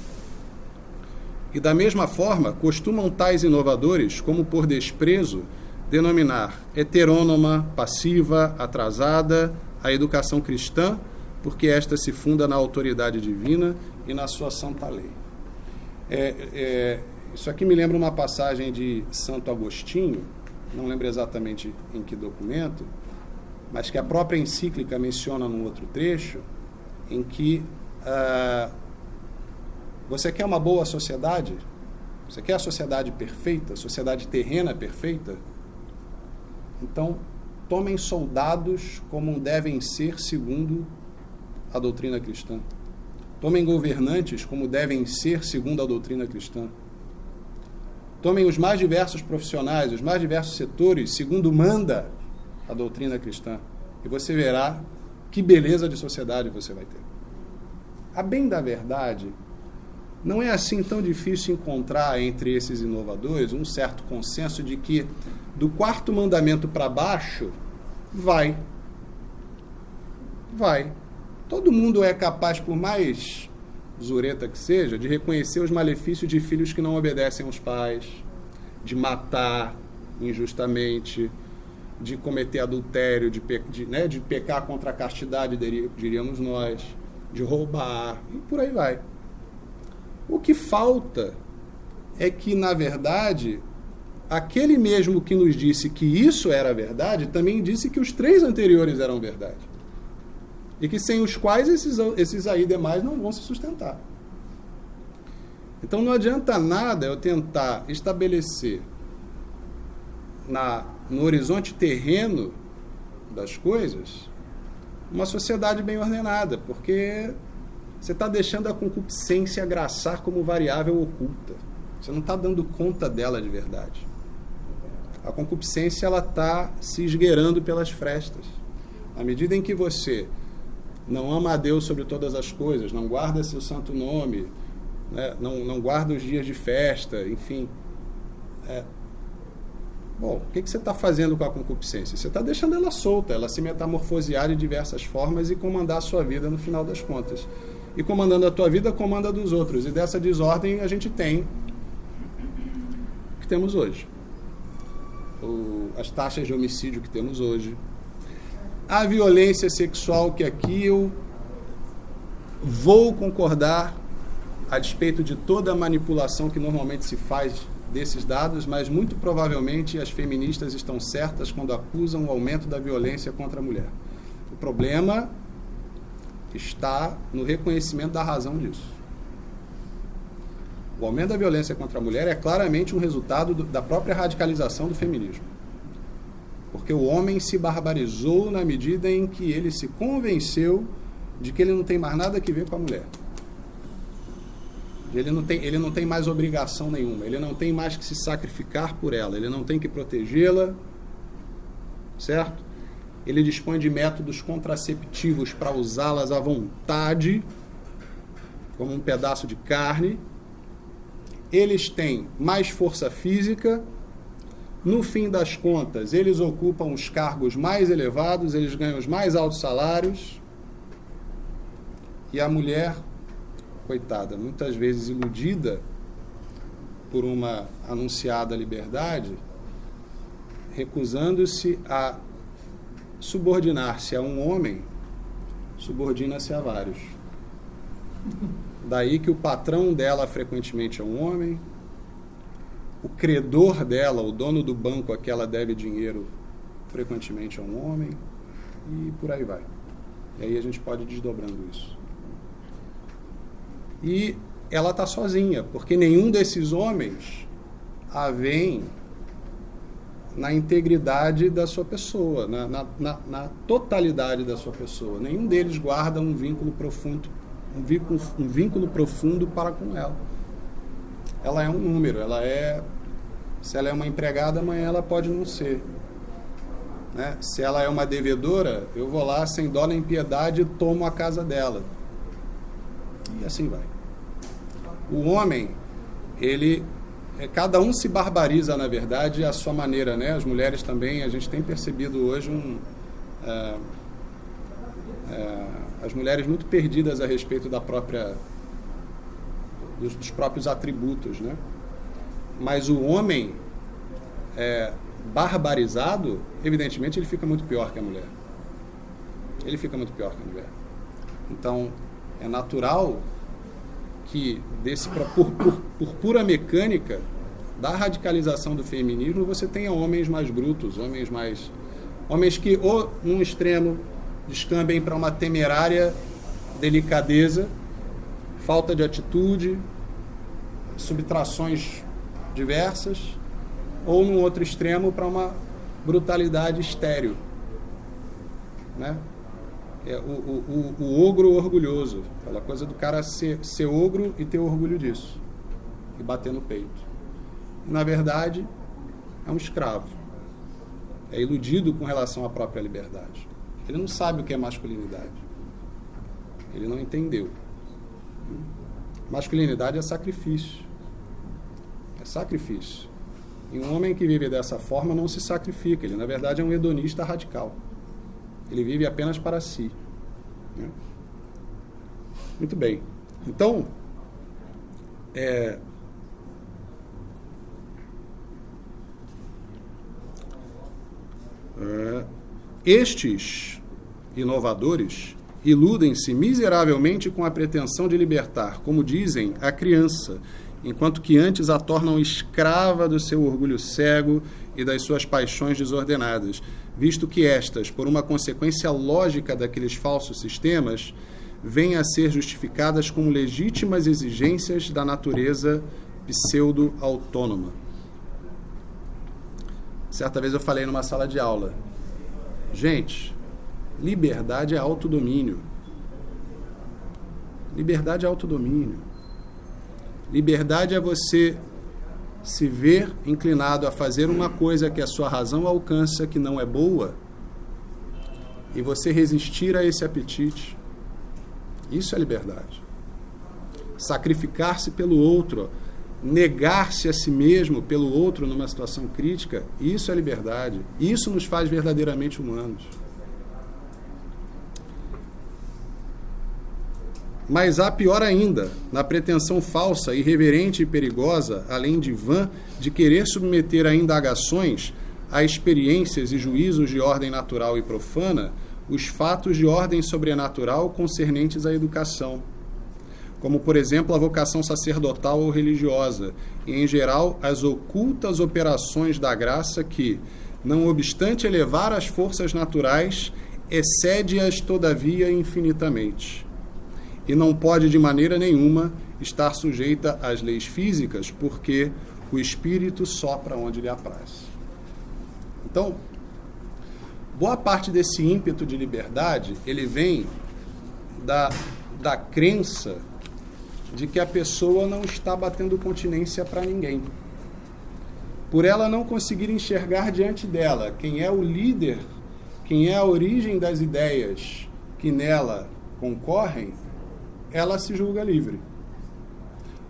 E da mesma forma, costumam tais inovadores, como por desprezo, denominar heterônoma, passiva, atrasada a educação cristã, porque esta se funda na autoridade divina e na sua santa lei. Isso aqui me lembra uma passagem de Santo Agostinho, não lembro exatamente em que documento, mas que a própria encíclica menciona num outro trecho, em que você quer uma boa sociedade? Você quer a sociedade perfeita, a sociedade terrena perfeita? Então, tomem soldados como devem ser segundo a doutrina cristã. Tomem governantes como devem ser segundo a doutrina cristã. Tomem os mais diversos profissionais, os mais diversos setores, segundo manda a doutrina cristã. E você verá que beleza de sociedade você vai ter. A bem da verdade, não é assim tão difícil encontrar entre esses inovadores um certo consenso de que do quarto mandamento para baixo, vai. Todo mundo é capaz, por mais zureta que seja, de reconhecer os malefícios de filhos que não obedecem aos pais, de matar injustamente, de cometer adultério, de pecar contra a castidade, diríamos nós, de roubar, e por aí vai. O que falta é que, na verdade, aquele mesmo que nos disse que isso era verdade, também disse que os 3 anteriores eram verdade. E que sem os quais esses aí demais não vão se sustentar. Então não adianta nada eu tentar estabelecer no horizonte terreno das coisas uma sociedade bem ordenada, porque você está deixando a concupiscência agraçar como variável oculta. Você não está dando conta dela de verdade. A concupiscência está se esgueirando pelas frestas. À medida em que você não ama a Deus sobre todas as coisas, não guarda seu santo nome, né, não guarda os dias de festa, enfim. Bom, o que você está fazendo com a concupiscência? Você está deixando ela solta, ela se metamorfosear de diversas formas e comandar a sua vida no final das contas. E comandando a tua vida, comanda a dos outros. E dessa desordem a gente tem o que temos hoje. As taxas de homicídio que temos hoje. A violência sexual, que aqui eu vou concordar, a despeito de toda a manipulação que normalmente se faz desses dados, mas muito provavelmente as feministas estão certas quando acusam o aumento da violência contra a mulher. O problema está no reconhecimento da razão disso. O aumento da violência contra a mulher é claramente um resultado da própria radicalização do feminismo. Porque o homem se barbarizou na medida em que ele se convenceu de que ele não tem mais nada a ver com a mulher. Ele não tem mais obrigação nenhuma, ele não tem mais que se sacrificar por ela, ele não tem que protegê-la, certo? Ele dispõe de métodos contraceptivos para usá-las à vontade, como um pedaço de carne. Eles têm mais força física, no fim das contas, eles ocupam os cargos mais elevados, eles ganham os mais altos salários, e a mulher, coitada, muitas vezes iludida por uma anunciada liberdade, recusando-se a subordinar-se a um homem, subordina-se a vários. Daí que o patrão dela frequentemente é um homem, o credor dela, o dono do banco a que ela deve dinheiro, frequentemente é um homem, e por aí vai. E aí a gente pode ir desdobrando isso. E ela está sozinha, porque nenhum desses homens a veem na integridade da sua pessoa, na totalidade da sua pessoa. Nenhum deles guarda um vínculo profundo, um vínculo profundo para com ela. Ela é um número, se ela é uma empregada, amanhã ela pode não ser. Né? Se ela é uma devedora, eu vou lá sem dó nem piedade e tomo a casa dela. E assim vai. O homem, cada um se barbariza, na verdade, à sua maneira, né? As mulheres também, a gente tem percebido hoje as mulheres muito perdidas a respeito dos próprios atributos, né? Mas o homem barbarizado, evidentemente, ele fica muito pior que a mulher. Ele fica muito pior que a mulher. Então, é natural que, por pura mecânica da radicalização do feminismo, você tenha homens mais brutos, homens que, ou num extremo, descambem para uma temerária delicadeza, falta de atitude, subtrações diversas, ou num outro extremo, para uma brutalidade estéril, né? O ogro orgulhoso, aquela coisa do cara ser ogro e ter orgulho disso, e bater no peito. Na verdade, é um escravo, é iludido com relação à própria liberdade. Ele não sabe o que é masculinidade, ele não entendeu. Masculinidade é sacrifício, e um homem que vive dessa forma não se sacrifica, ele na verdade é um hedonista radical. Ele vive apenas para si. Né? Muito bem. Então, estes inovadores iludem-se miseravelmente com a pretensão de libertar, como dizem, a criança, enquanto que antes a tornam escrava do seu orgulho cego e das suas paixões desordenadas, visto que estas, por uma consequência lógica daqueles falsos sistemas, vêm a ser justificadas como legítimas exigências da natureza pseudo-autônoma. Certa vez eu falei numa sala de aula, gente, liberdade é autodomínio. Liberdade é autodomínio. Liberdade é você se ver inclinado a fazer uma coisa que a sua razão alcança, que não é boa, e você resistir a esse apetite. Isso é liberdade. Sacrificar-se pelo outro, negar-se a si mesmo pelo outro numa situação crítica, isso é liberdade. Isso nos faz verdadeiramente humanos. Mas há pior ainda, na pretensão falsa, irreverente e perigosa, além de vã, de querer submeter a indagações a experiências e juízos de ordem natural e profana, os fatos de ordem sobrenatural concernentes à educação. como, por exemplo, a vocação sacerdotal ou religiosa, e, em geral, as ocultas operações da graça que, não obstante elevar as forças naturais, excede-as, todavia, infinitamente. E não pode, de maneira nenhuma, estar sujeita às leis físicas, porque o Espírito sopra onde lhe apraz. Então, boa parte desse ímpeto de liberdade, ele vem da crença de que a pessoa não está batendo continência para ninguém. Por ela não conseguir enxergar diante dela quem é o líder, quem é a origem das ideias que nela concorrem, ela se julga livre.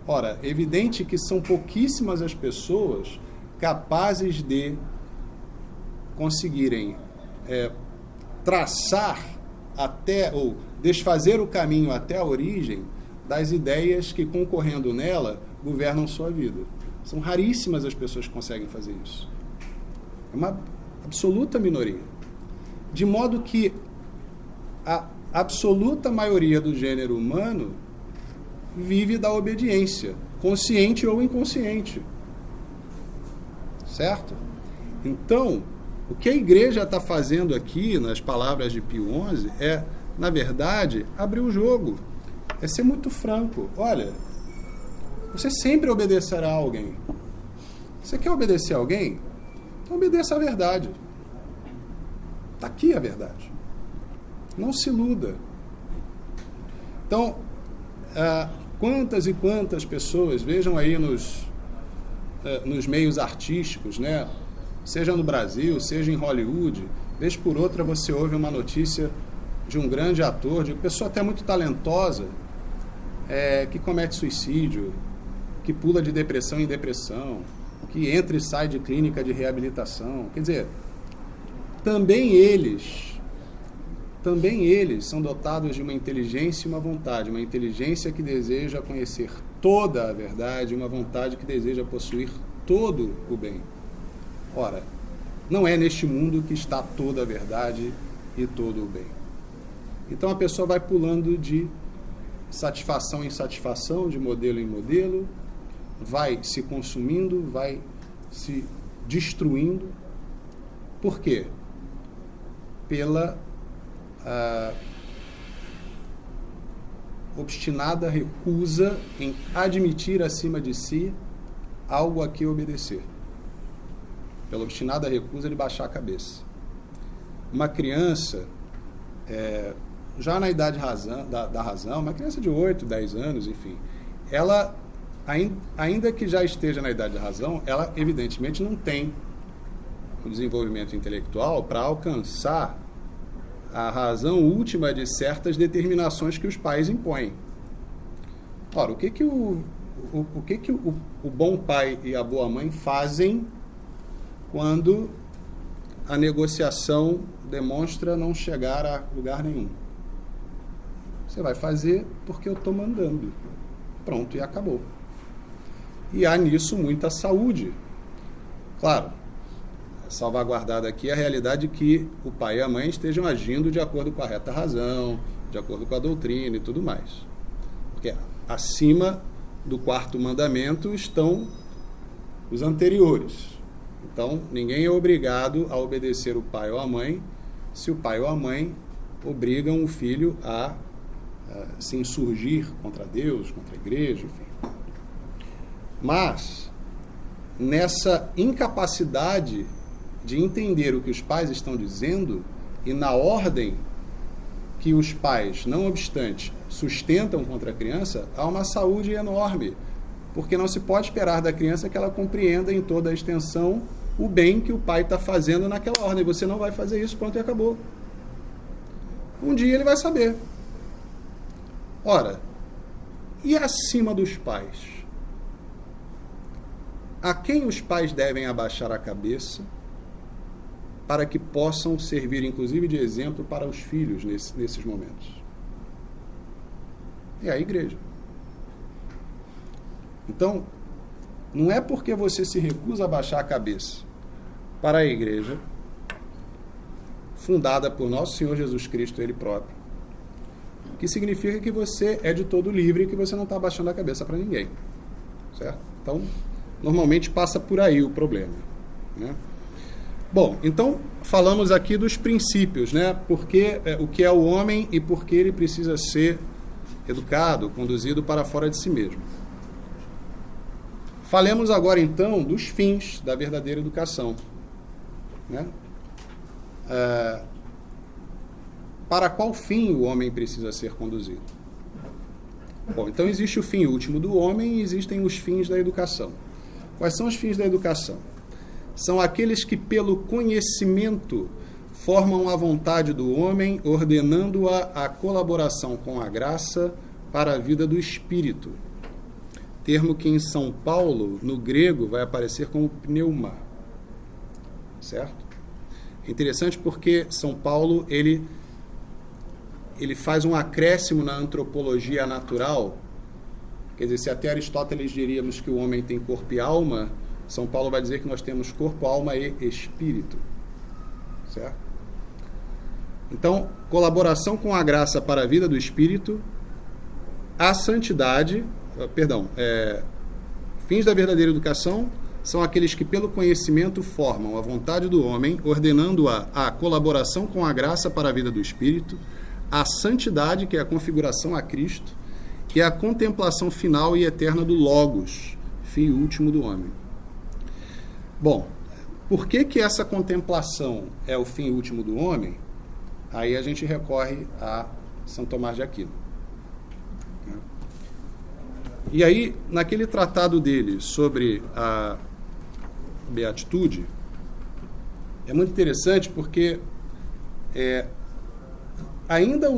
Ora, é evidente que são pouquíssimas as pessoas capazes de conseguirem traçar até, ou desfazer o caminho até a origem das ideias que, concorrendo nela, governam sua vida. São raríssimas as pessoas que conseguem fazer isso. É uma absoluta minoria. De modo que a absoluta maioria do gênero humano vive da obediência, consciente ou inconsciente. Certo? Então, o que a igreja está fazendo aqui, nas palavras de Pio XI, é, na verdade, abrir o jogo. É ser muito franco. Olha, você sempre obedecerá a alguém. Você quer obedecer a alguém? Então obedeça a verdade. Está aqui a verdade. Não se iluda. Então, quantas e quantas pessoas, vejam aí nos meios artísticos, né? Seja no Brasil, seja em Hollywood, vez por outra você ouve uma notícia de um grande ator, de uma pessoa até muito talentosa, que comete suicídio, que pula de depressão em depressão, que entra e sai de clínica de reabilitação. Quer dizer, também eles são dotados de uma inteligência e uma vontade, uma inteligência que deseja conhecer toda a verdade, uma vontade que deseja possuir todo o bem. Ora, não é neste mundo que está toda a verdade e todo o bem. Então a pessoa vai pulando de satisfação em satisfação, de modelo em modelo, vai se consumindo, vai se destruindo. Por quê? Pela obstinada recusa em admitir acima de si algo a que obedecer. Pela obstinada recusa de baixar a cabeça. Uma criança, já na idade da razão, uma criança de 8, 10 anos, enfim, ela, ainda que já esteja na idade da razão, ela evidentemente não tem o desenvolvimento intelectual para alcançar a razão última de certas determinações que os pais impõem. Ora, o que o bom pai e a boa mãe fazem quando a negociação demonstra não chegar a lugar nenhum? Você vai fazer porque eu estou mandando. Pronto, e acabou. E há nisso muita saúde. Claro, salvaguardada aqui a realidade que o pai e a mãe estejam agindo de acordo com a reta razão, de acordo com a doutrina e tudo mais. Porque acima do quarto mandamento estão os anteriores. Então, ninguém é obrigado a obedecer o pai ou a mãe se o pai ou a mãe obrigam o filho a se insurgir contra Deus, contra a igreja, enfim. Mas, nessa incapacidade de entender o que os pais estão dizendo e na ordem que os pais, não obstante, sustentam contra a criança, há uma saúde enorme, porque não se pode esperar da criança que ela compreenda em toda a extensão o bem que o pai está fazendo naquela ordem. Você não vai fazer isso, pronto, e acabou. Um dia ele vai saber. Ora, e acima dos pais? A quem os pais devem abaixar a cabeça para que possam servir, inclusive, de exemplo para os filhos nesses momentos? É a igreja. Então, não é porque você se recusa a baixar a cabeça para a igreja, fundada por nosso Senhor Jesus Cristo, Ele próprio, que significa que você é de todo livre e que você não está abaixando a cabeça para ninguém. Certo? Então, normalmente passa por aí o problema, né? Bom, então falamos aqui dos princípios, né? Porque o que é o homem e por que ele precisa ser educado, conduzido para fora de si mesmo. Falemos agora então dos fins da verdadeira educação, né? Para qual fim o homem precisa ser conduzido? Bom, então existe o fim último do homem e existem os fins da educação. Quais são os fins da educação? São aqueles que, pelo conhecimento, formam a vontade do homem, ordenando-a à colaboração com a graça para a vida do espírito. Termo que em São Paulo, no grego, vai aparecer como pneuma. Certo? É interessante porque São Paulo, ele faz um acréscimo na antropologia natural. Quer dizer, se até Aristóteles diríamos que o homem tem corpo e alma, São Paulo vai dizer que nós temos corpo, alma e espírito. Certo? Então, colaboração com a graça para a vida do espírito, a santidade, fins da verdadeira educação são aqueles que pelo conhecimento formam a vontade do homem, ordenando-a à colaboração com a graça para a vida do espírito, a santidade, que é a configuração a Cristo, que é a contemplação final e eterna do Logos, fim último do homem. Bom, por que essa contemplação é o fim último do homem? Aí a gente recorre a São Tomás de Aquino. E aí, naquele tratado dele sobre a beatitude, é muito interessante porque ainda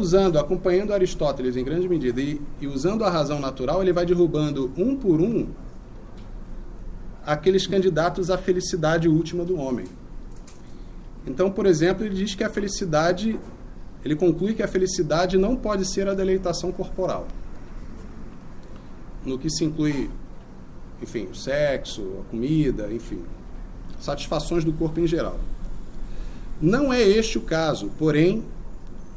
acompanhando Aristóteles em grande medida e usando a razão natural, ele vai derrubando um por um aqueles candidatos à felicidade última do homem. Então, por exemplo, ele diz que a felicidade, ele conclui que a felicidade não pode ser a deleitação corporal, no que se inclui, enfim, o sexo, a comida, enfim, satisfações do corpo em geral. Não é este o caso, porém,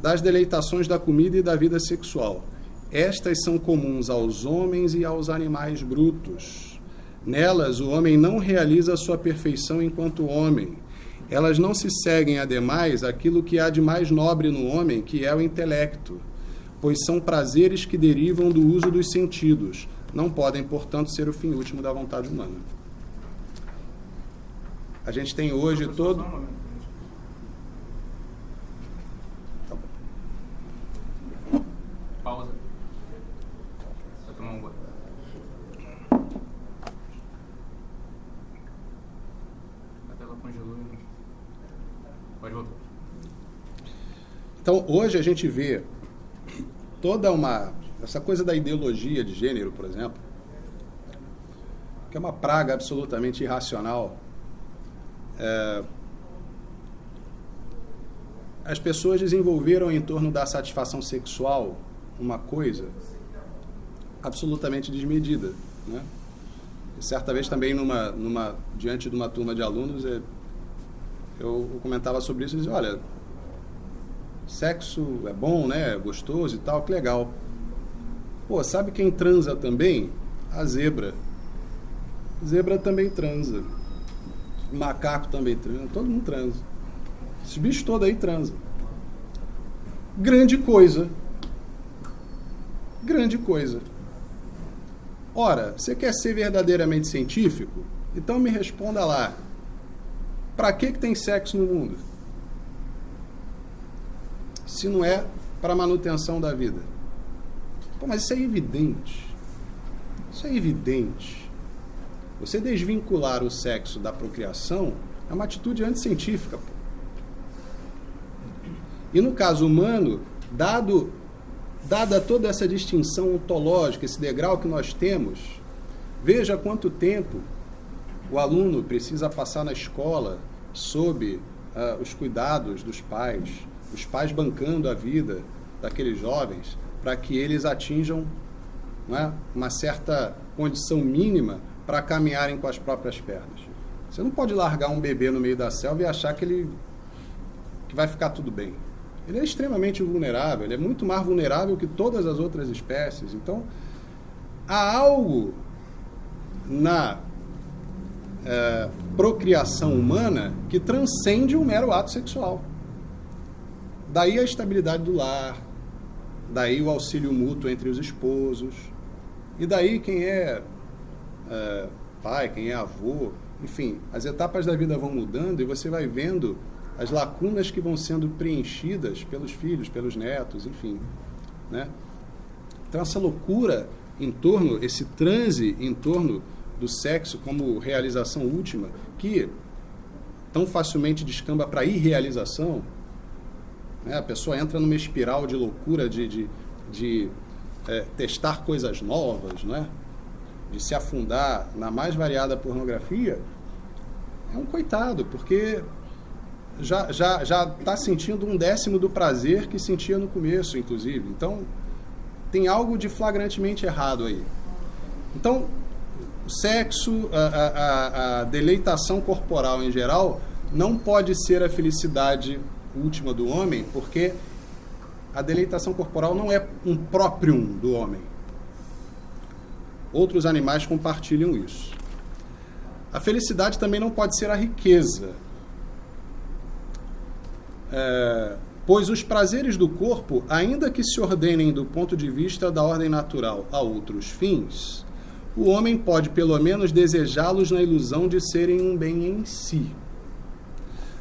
das deleitações da comida e da vida sexual. Estas são comuns aos homens e aos animais brutos. Nelas, o homem não realiza a sua perfeição enquanto homem. Elas não se seguem, ademais, aquilo que há de mais nobre no homem, que é o intelecto, pois são prazeres que derivam do uso dos sentidos. Não podem, portanto, ser o fim último da vontade humana. A gente tem hoje todo... Tá bom. Pausa. Só tomar um gole. A tela congelou. Pode voltar. Então, hoje a gente vê toda essa coisa da ideologia de gênero, por exemplo, que é uma praga absolutamente irracional. As pessoas desenvolveram em torno da satisfação sexual uma coisa absolutamente desmedida, né? E certa vez também diante de uma turma de alunos, eu comentava sobre isso e dizia, olha, sexo é bom, né? É gostoso e tal, que legal. Pô, sabe quem transa também? A zebra. Zebra também transa. Macaco também transa. Todo mundo transa. Esses bichos todos aí transam. Grande coisa. Grande coisa. Ora, você quer ser verdadeiramente científico? Então me responda lá. Para que tem sexo no mundo? Se não é para a manutenção da vida. Pô, mas isso é evidente. Isso é evidente. Você desvincular o sexo da procriação é uma atitude anticientífica. Pô. E no caso humano, dada toda essa distinção ontológica, esse degrau que nós temos, veja quanto tempo o aluno precisa passar na escola sob os cuidados dos pais, os pais bancando a vida daqueles jovens para que eles atinjam, não é, uma certa condição mínima para caminharem com as próprias pernas. Você não pode largar um bebê no meio da selva e achar que vai ficar tudo bem. ele é extremamente vulnerável, ele é muito mais vulnerável que todas as outras espécies. Então, há algo na procriação humana que transcende o mero ato sexual. Daí a estabilidade do lar, daí o auxílio mútuo entre os esposos, e daí quem é pai, quem é avô, enfim, as etapas da vida vão mudando e você vai vendo as lacunas que vão sendo preenchidas pelos filhos, pelos netos, enfim, né? Então essa loucura em torno, esse transe em torno do sexo como realização última, que tão facilmente descamba para irrealização, né? A pessoa entra numa espiral de loucura, de testar coisas novas, né? De se afundar na mais variada pornografia, é um coitado, porque já está sentindo 1/10 do prazer que sentia no começo, inclusive. Então, tem algo de flagrantemente errado aí. Então, o sexo, a deleitação corporal em geral, não pode ser a felicidade última do homem, porque a deleitação corporal não é um próprio do homem. Outros animais compartilham isso. A felicidade também não pode ser a riqueza. Pois os prazeres do corpo, ainda que se ordenem do ponto de vista da ordem natural a outros fins, o homem pode pelo menos desejá-los na ilusão de serem um bem em si.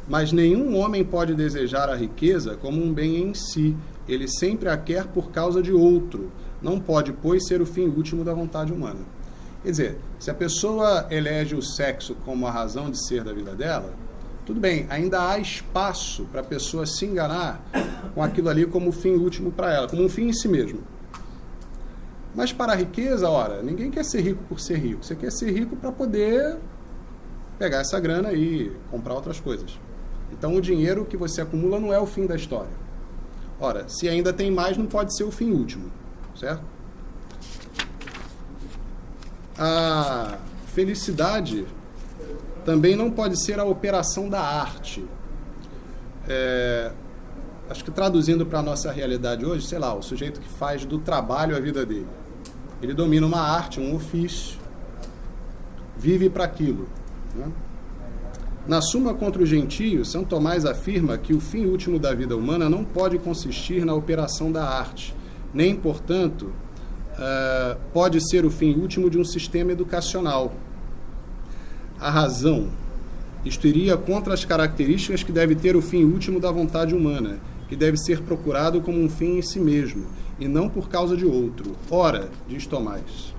Mas nenhum homem pode desejar a riqueza como um bem em si. Ele sempre a quer por causa de outro. Não pode, pois, ser o fim último da vontade humana. Quer dizer, se a pessoa elege o sexo como a razão de ser da vida dela, tudo bem, ainda há espaço para a pessoa se enganar com aquilo ali como fim último para ela, como um fim em si mesmo. Mas para a riqueza, ora, ninguém quer ser rico por ser rico. Você quer ser rico para poder pegar essa grana e comprar outras coisas. Então o dinheiro que você acumula não é o fim da história. Ora, se ainda tem mais, não pode ser o fim último, certo? A felicidade também não pode ser a operação da arte. Acho que traduzindo para a nossa realidade hoje, sei lá, o sujeito que faz do trabalho a vida dele. Ele domina uma arte, um ofício, vive para aquilo, né? Na Suma contra os Gentios, São Tomás afirma que o fim último da vida humana não pode consistir na operação da arte, nem, portanto, pode ser o fim último de um sistema educacional. A razão, isto iria contra as características que deve ter o fim último da vontade humana, que deve ser procurado como um fim em si mesmo, e não por causa de outro. Ora, diz Tomás,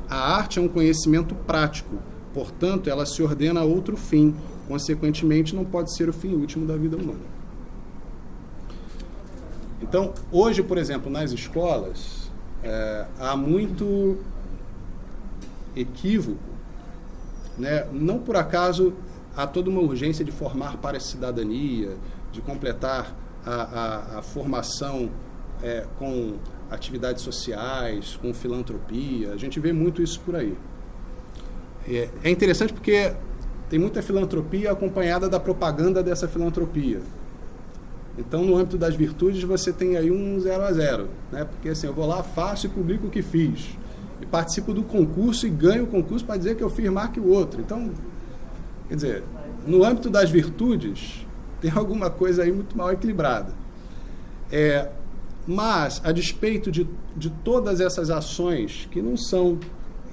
a arte é um conhecimento prático, portanto, ela se ordena a outro fim, consequentemente, não pode ser o fim último da vida humana. Então, hoje, por exemplo, nas escolas, há muito equívoco, né? Não por acaso há toda uma urgência de formar para a cidadania, de completar a formação com atividades sociais, com filantropia. A gente vê muito isso por aí. É interessante porque tem muita filantropia acompanhada da propaganda dessa filantropia. Então, no âmbito das virtudes, você tem aí um 0 a 0, né? Porque assim, eu vou lá, faço e publico o que fiz. E participo do concurso e ganho o concurso para dizer que eu fiz mais que o outro. Então, quer dizer, no âmbito das virtudes, tem alguma coisa aí muito mal equilibrada. Mas, a despeito de todas essas ações que não são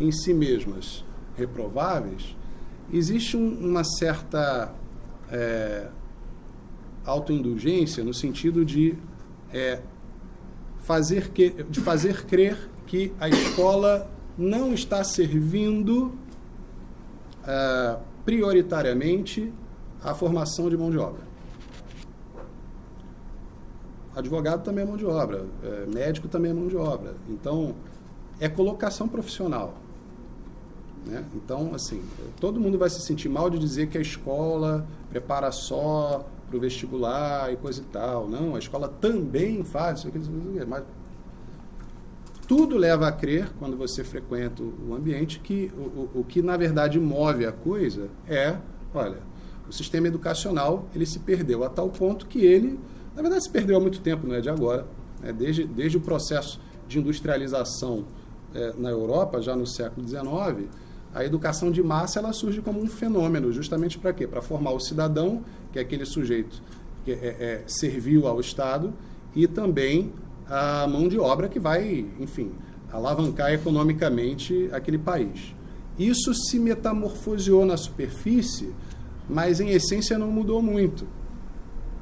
em si mesmas reprováveis, existe uma certa autoindulgência no sentido de fazer crer que a escola não está servindo prioritariamente à formação de mão de obra. Advogado também é mão de obra, médico também é mão de obra. Então, é colocação profissional, né? Então, assim, todo mundo vai se sentir mal de dizer que a escola prepara só para o vestibular e coisa e tal. Não, a escola também faz isso aqui, mas tudo leva a crer, quando você frequenta o ambiente, que o que na verdade move a coisa olha, o sistema educacional ele se perdeu a tal ponto que ele Na verdade, se perdeu há muito tempo, não é de agora. Desde o processo de industrialização na Europa, já no século XIX, a educação de massa ela surge como um fenômeno, justamente para quê? Para formar o cidadão, que é aquele sujeito que servil ao Estado, e também a mão de obra que vai, enfim, alavancar economicamente aquele país. Isso se metamorfoseou na superfície, mas em essência não mudou muito.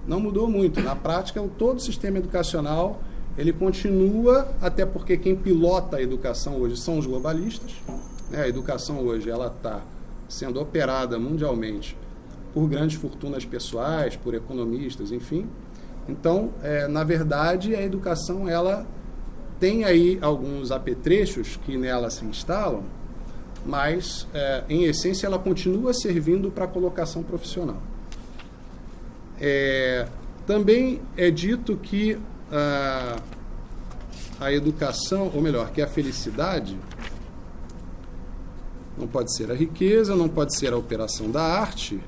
Não mudou muito. Na prática, todo o sistema educacional ele continua, até porque quem pilota a educação hoje são os globalistas. A educação hoje ela está sendo operada mundialmente por grandes fortunas pessoais, por economistas, enfim. Então, na verdade, a educação ela tem aí alguns apetrechos que nela se instalam, mas, em essência, ela continua servindo para a colocação profissional. Também é dito que a educação, ou melhor, que a felicidade não pode ser a riqueza, não pode ser a operação da arte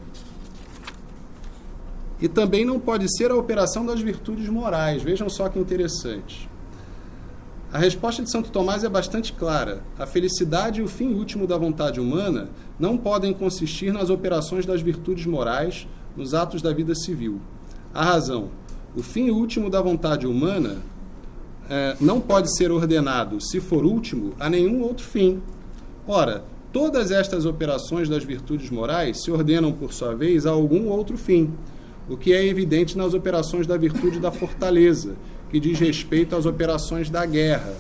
e também não pode ser a operação das virtudes morais. Vejam só que interessante. A resposta de Santo Tomás é bastante clara. A felicidade e o fim último da vontade humana não podem consistir nas operações das virtudes morais, nos atos da vida civil. A razão. O fim último da vontade humana não pode ser ordenado, se for último, a nenhum outro fim. Ora, todas estas operações das virtudes morais se ordenam, por sua vez, a algum outro fim, o que é evidente nas operações da virtude da fortaleza, que diz respeito às operações da guerra,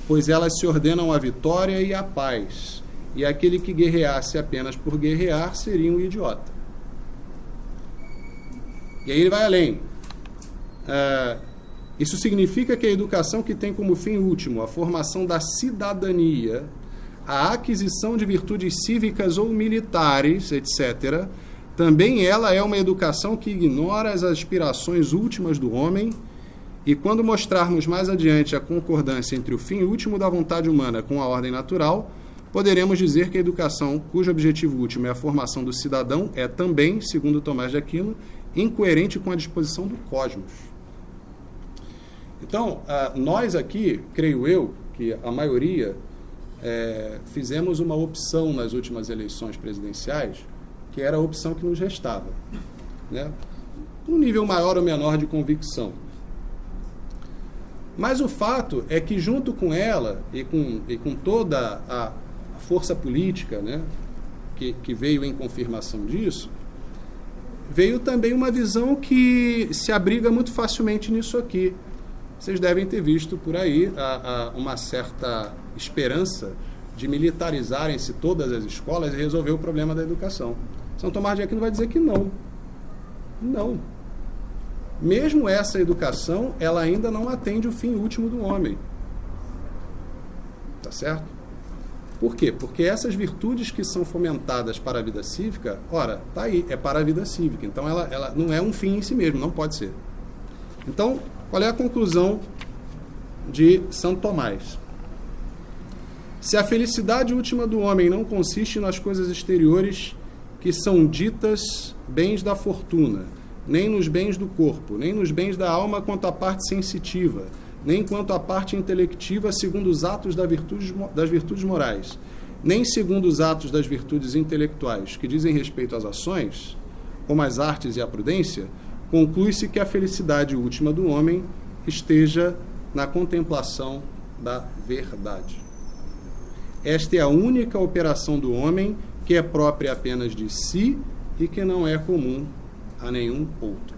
pois elas se ordenam à vitória e à paz, e aquele que guerreasse apenas por guerrear seria um idiota. E aí ele vai além. Isso significa que a educação que tem como fim último a formação da cidadania, a aquisição de virtudes cívicas ou militares, etc., também ela é uma educação que ignora as aspirações últimas do homem, e quando mostrarmos mais adiante a concordância entre o fim último da vontade humana com a ordem natural, poderemos dizer que a educação cujo objetivo último é a formação do cidadão é também, segundo Tomás de Aquino, incoerente com a disposição do cosmos. Então, nós aqui, creio eu, que a maioria fizemos uma opção nas últimas eleições presidenciais, que era a opção que nos restava, né? Um nível maior ou menor de convicção. Mas o fato é que, junto com ela e com toda a força política, né, que veio em confirmação disso, veio também uma visão que se abriga muito facilmente nisso aqui. Vocês devem ter visto por aí uma certa esperança de militarizarem-se todas as escolas e resolver o problema da educação. São Tomás de Aquino vai dizer que não. Não. Mesmo essa educação, ela ainda não atende o fim último do homem. Tá certo? Por quê? Porque essas virtudes que são fomentadas para a vida cívica, ora, tá aí, é para a vida cívica. Então, ela não é um fim em si mesmo, não pode ser. Então, qual é a conclusão de Santo Tomás? Se a felicidade última do homem não consiste nas coisas exteriores que são ditas bens da fortuna, nem nos bens do corpo, nem nos bens da alma quanto à parte sensitiva, nem quanto à parte intelectiva segundo os atos das virtudes morais, nem segundo os atos das virtudes intelectuais, que dizem respeito às ações, como as artes e a prudência, conclui-se que a felicidade última do homem esteja na contemplação da verdade. Esta é a única operação do homem que é própria apenas de si e que não é comum a nenhum outro.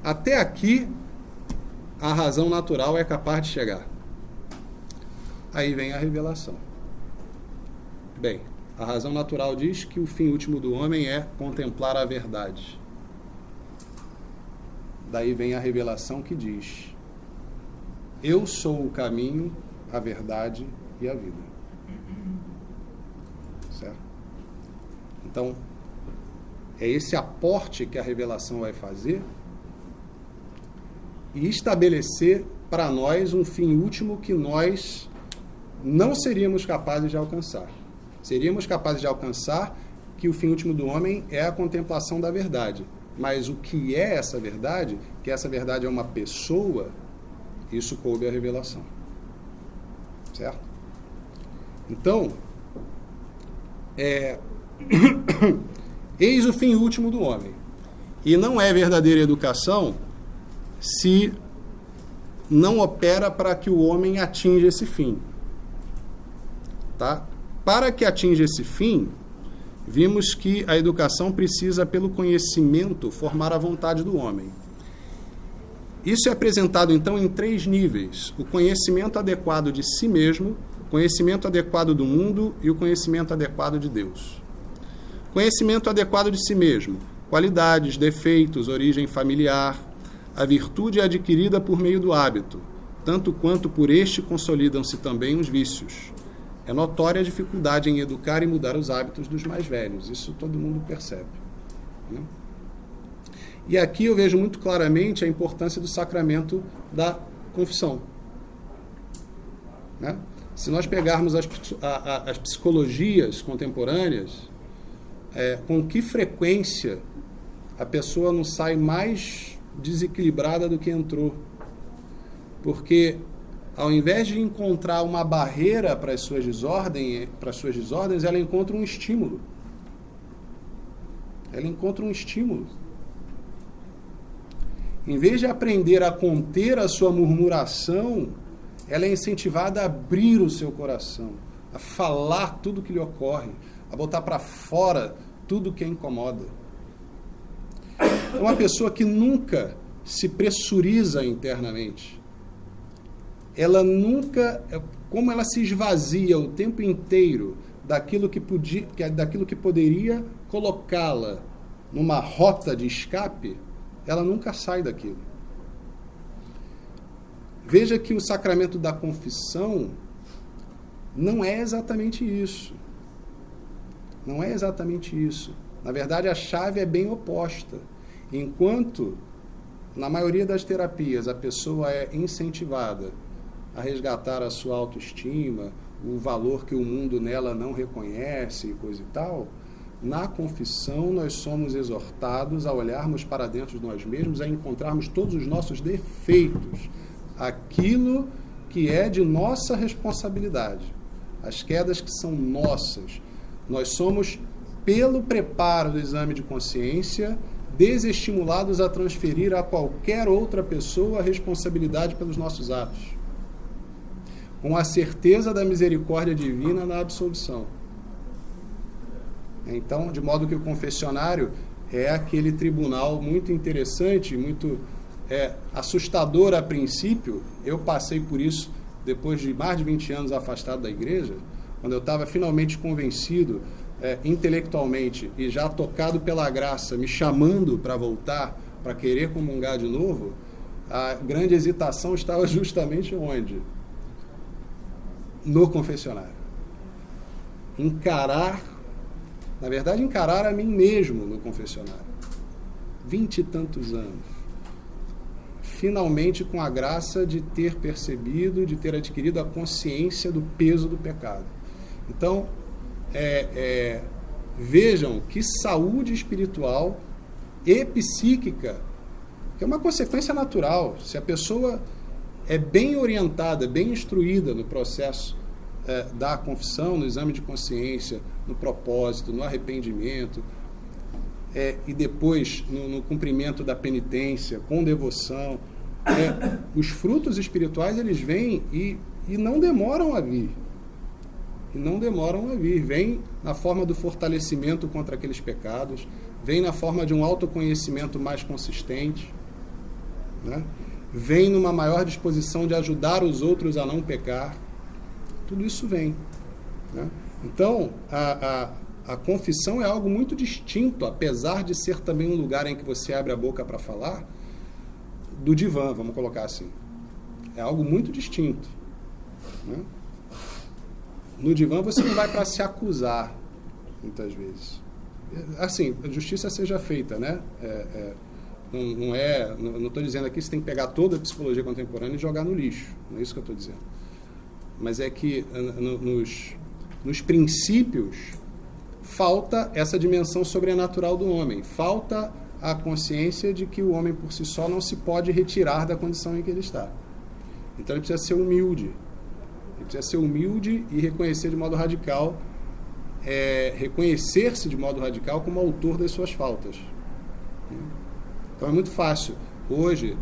Até aqui, a razão natural é capaz de chegar. Aí vem a revelação. Bem, a razão natural diz que o fim último do homem é contemplar a verdade. Daí vem a revelação que diz: eu sou o caminho, a verdade e a vida. Certo? Então, é esse aporte que a revelação vai fazer e estabelecer para nós um fim último que nós não seríamos capazes de alcançar. Seríamos capazes de alcançar que o fim último do homem é a contemplação da verdade. mas o que é essa verdade, que essa verdade é uma pessoa, isso coube a revelação. Certo? Então, eis o fim último do homem. E não é verdadeira educação se não opera para que o homem atinja esse fim. Tá? Para que atinja esse fim, vimos que a educação precisa, pelo conhecimento, formar a vontade do homem. Isso é apresentado, então, em 3 níveis: o conhecimento adequado de si mesmo, o conhecimento adequado do mundo e o conhecimento adequado de Deus. Conhecimento adequado de si mesmo: qualidades, defeitos, origem familiar. A virtude é adquirida por meio do hábito, tanto quanto por este consolidam-se também os vícios. É notória a dificuldade em educar e mudar os hábitos dos mais velhos. Isso todo mundo percebe, né? E aqui eu vejo muito claramente a importância do sacramento da confissão, né? Se nós pegarmos as psicologias contemporâneas, com que frequência a pessoa não sai mais desequilibrada do que entrou? Porque ao invés de encontrar uma barreira para as suas desordens, ela encontra um estímulo. Ela encontra um estímulo. Em vez de aprender a conter a sua murmuração, ela é incentivada a abrir o seu coração, a falar tudo que lhe ocorre, a botar para fora tudo que a incomoda. É uma pessoa que nunca se pressuriza internamente. Ela nunca, como ela se esvazia o tempo inteiro daquilo que poderia colocá-la numa rota de escape, ela nunca sai daquilo. Veja que o sacramento da confissão não é exatamente isso. Não é exatamente isso. Na verdade, a chave é bem oposta. Enquanto, na maioria das terapias, a pessoa é incentivada a resgatar a sua autoestima, o valor que o mundo nela não reconhece e coisa e tal, na confissão nós somos exortados a olharmos para dentro de nós mesmos, a encontrarmos todos os nossos defeitos, aquilo que é de nossa responsabilidade, as quedas que são nossas. Nós somos, pelo preparo do exame de consciência, desestimulados a transferir a qualquer outra pessoa a responsabilidade pelos nossos atos, com a certeza da misericórdia divina na absolvição. Então, de modo que o confessionário é aquele tribunal muito interessante, muito assustador a princípio. Eu passei por isso depois de mais de 20 anos afastado da igreja, quando eu estava finalmente convencido intelectualmente e já tocado pela graça, me chamando para voltar, para querer comungar de novo. A grande hesitação estava justamente onde? No confessionário. Encarar a mim mesmo no confessionário. 20 e tantos anos. Finalmente com a graça de ter percebido, de ter adquirido a consciência do peso do pecado. Então, vejam que saúde espiritual e psíquica, que é uma consequência natural. Se a pessoa é bem orientada, bem instruída no processo da confissão, no exame de consciência, no propósito, no arrependimento, e depois no cumprimento da penitência, com devoção, os frutos espirituais eles vêm e não demoram a vir. Vem na forma do fortalecimento contra aqueles pecados, vem na forma de um autoconhecimento mais consistente, né? Vem numa maior disposição de ajudar os outros a não pecar. Tudo isso vem, né? Então, a confissão é algo muito distinto, apesar de ser também um lugar em que você abre a boca para falar, do divã, vamos colocar assim. É algo muito distinto, né? No divã você não vai para se acusar, muitas vezes. Assim, a justiça seja feita, né? Não estou dizendo aqui que você tem que pegar toda a psicologia contemporânea e jogar no lixo. Não é isso que eu estou dizendo. Mas é que nos princípios falta essa dimensão sobrenatural do homem. Falta a consciência de que o homem por si só não se pode retirar da condição em que ele está. Então ele precisa ser humilde. Ele precisa ser humilde e reconhecer de modo radical, reconhecer-se de modo radical como autor das suas faltas. Então é muito fácil. Hoje,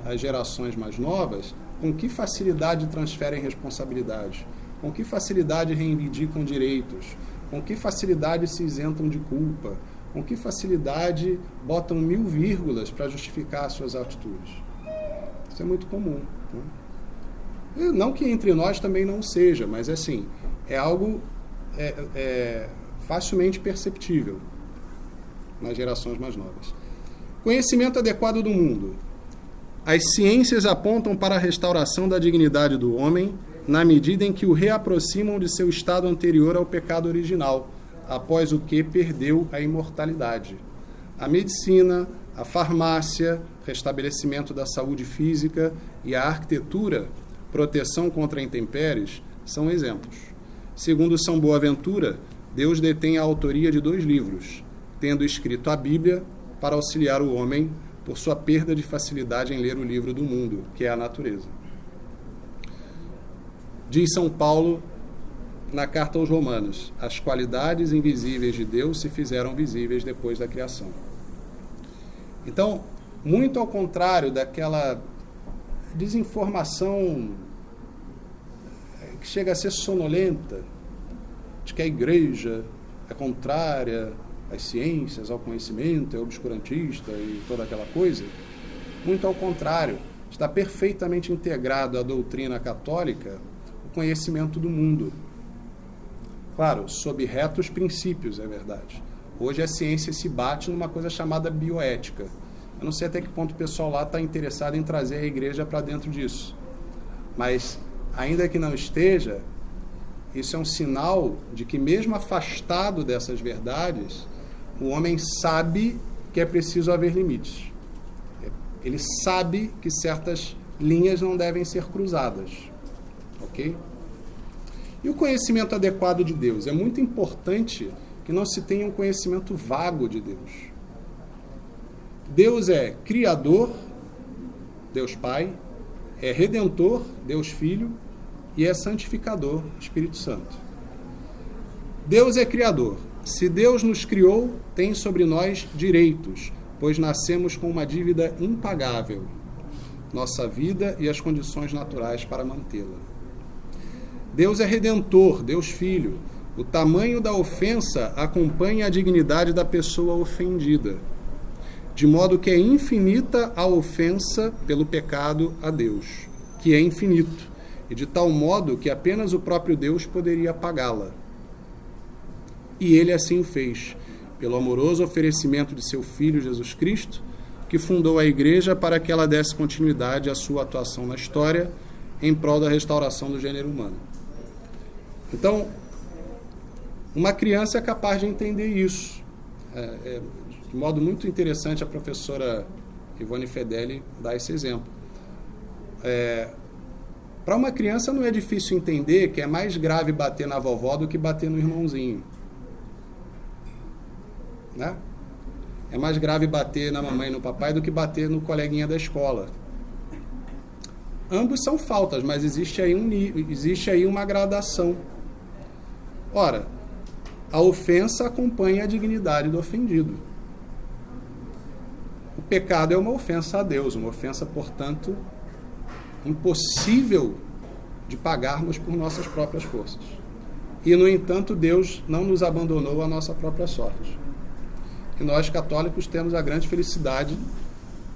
as gerações mais novas, com que facilidade transferem responsabilidades, com que facilidade reivindicam direitos, com que facilidade se isentam de culpa, com que facilidade botam 1000 vírgulas para justificar as suas atitudes. Isso é muito comum. Né? Não que entre nós também não seja, mas assim, é algo facilmente perceptível nas gerações mais novas. Conhecimento adequado do mundo. As ciências apontam para a restauração da dignidade do homem na medida em que o reaproximam de seu estado anterior ao pecado original, após o que perdeu a imortalidade. A medicina, a farmácia, restabelecimento da saúde física e a arquitetura, proteção contra intempéries, são exemplos. Segundo São Boaventura, Deus detém a autoria de 2 livros, tendo escrito a Bíblia para auxiliar o homem por sua perda de facilidade em ler o livro do mundo, que é a natureza. Diz São Paulo na carta aos Romanos: as qualidades invisíveis de Deus se fizeram visíveis depois da criação. Então, muito ao contrário daquela desinformação que chega a ser sonolenta, de que a igreja é contrária às ciências, ao conhecimento, é obscurantista e toda aquela coisa, muito ao contrário, está perfeitamente integrado à doutrina católica o conhecimento do mundo. Claro, sob retos princípios, é verdade. Hoje a ciência se bate numa coisa chamada bioética. Eu não sei até que ponto o pessoal lá está interessado em trazer a igreja para dentro disso. Mas, ainda que não esteja, isso é um sinal de que, mesmo afastado dessas verdades, o homem sabe que é preciso haver limites. Ele sabe que certas linhas não devem ser cruzadas. Ok? E o conhecimento adequado de Deus? É muito importante que não se tenha um conhecimento vago de Deus. Deus é Criador, Deus Pai, é Redentor, Deus Filho, e é Santificador, Espírito Santo. Deus é Criador. Se Deus nos criou, tem sobre nós direitos, pois nascemos com uma dívida impagável, nossa vida e as condições naturais para mantê-la. Deus é Redentor, Deus Filho. O tamanho da ofensa acompanha a dignidade da pessoa ofendida, de modo que é infinita a ofensa pelo pecado a Deus, que é infinito, e de tal modo que apenas o próprio Deus poderia pagá-la. E ele assim o fez, pelo amoroso oferecimento de seu Filho Jesus Cristo, que fundou a Igreja para que ela desse continuidade à sua atuação na história em prol da restauração do gênero humano. Então, uma criança é capaz de entender isso. De modo muito interessante, a professora Ivone Fedeli dá esse exemplo. Para uma criança não é difícil entender que é mais grave bater na vovó do que bater no irmãozinho. Né? É mais grave bater na mamãe e no papai do que bater no coleguinha da escola. Ambos são faltas, mas existe aí uma gradação. Ora, a ofensa acompanha a dignidade do ofendido. O pecado é uma ofensa a Deus, uma ofensa, portanto, impossível de pagarmos por nossas próprias forças. E, no entanto, Deus não nos abandonou à nossa própria sorte. E nós, católicos, temos a grande felicidade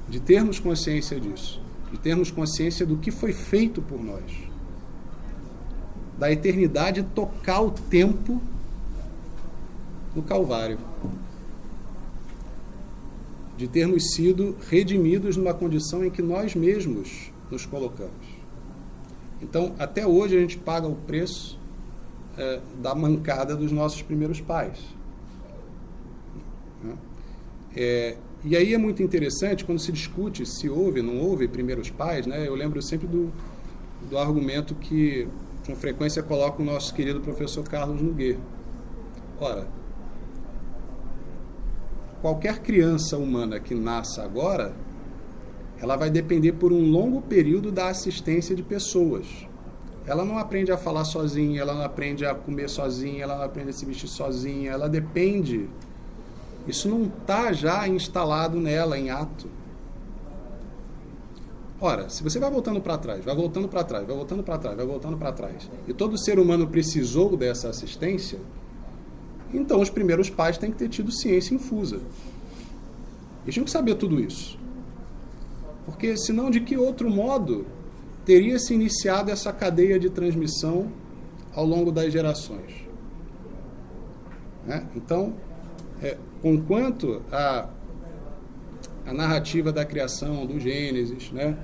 de termos consciência disso, de termos consciência do que foi feito por nós, da eternidade tocar o tempo no Calvário, de termos sido redimidos numa condição em que nós mesmos nos colocamos. Então, até hoje a gente paga o preço da mancada dos nossos primeiros pais. E aí é muito interessante quando se discute se houve ou não houve primeiros pais, né? Eu lembro sempre do argumento que com frequência coloca o nosso querido professor Carlos Nogueira. Ora, qualquer criança humana que nasça agora, ela vai depender por um longo período da assistência de pessoas. Ela não aprende a falar sozinha, ela não aprende a comer sozinha, ela não aprende a se vestir sozinha, ela depende. Isso não está já instalado nela, em ato. Ora, se você vai voltando para trás, vai voltando para trás, vai voltando para trás, vai voltando para trás, e todo ser humano precisou dessa assistência, então os primeiros pais têm que ter tido ciência infusa. Eles tinham que saber tudo isso. Porque senão, de que outro modo teria se iniciado essa cadeia de transmissão ao longo das gerações? Né? Então, conquanto a narrativa da criação, do Gênesis, né,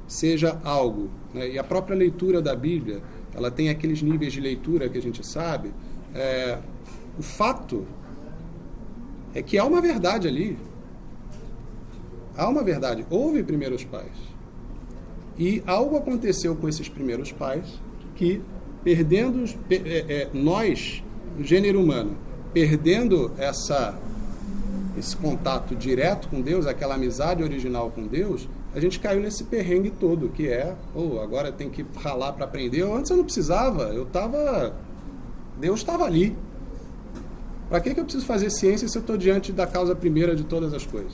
seja algo, né, e a própria leitura da Bíblia, ela tem aqueles níveis de leitura que a gente sabe, o fato é que há uma verdade ali. Há uma verdade. Houve primeiros pais. E algo aconteceu com esses primeiros pais que, perdendo, nós, o gênero humano, perdendo esse contato direto com Deus, aquela amizade original com Deus, a gente caiu nesse perrengue todo, que agora tem que ralar para aprender. Antes eu não precisava, Deus estava ali. Para que eu preciso fazer ciência se eu estou diante da causa primeira de todas as coisas?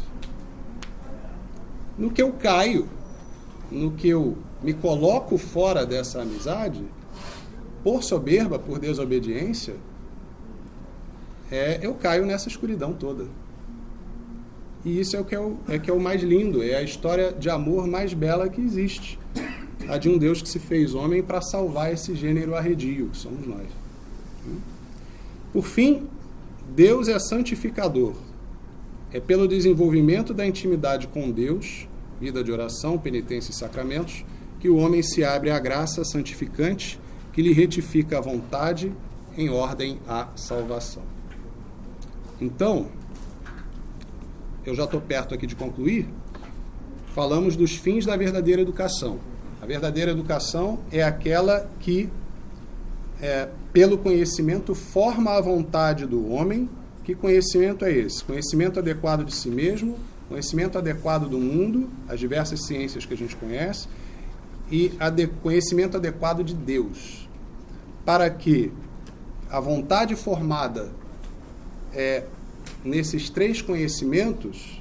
No que eu caio, no que eu me coloco fora dessa amizade, por soberba, por desobediência, eu caio nessa escuridão toda. E isso é o que é o mais lindo, é a história de amor mais bela que existe. A de um Deus que se fez homem para salvar esse gênero arredio, que somos nós. Por fim, Deus é santificador. É pelo desenvolvimento da intimidade com Deus, vida de oração, penitência e sacramentos, que o homem se abre à graça santificante que lhe retifica a vontade em ordem à salvação. Então, eu já estou perto aqui de concluir. Falamos dos fins da verdadeira educação. A verdadeira educação é aquela que, pelo conhecimento, forma a vontade do homem. Que conhecimento é esse? Conhecimento adequado de si mesmo, conhecimento adequado do mundo, as diversas ciências que a gente conhece, e conhecimento adequado de Deus, para que a vontade formada nesses três conhecimentos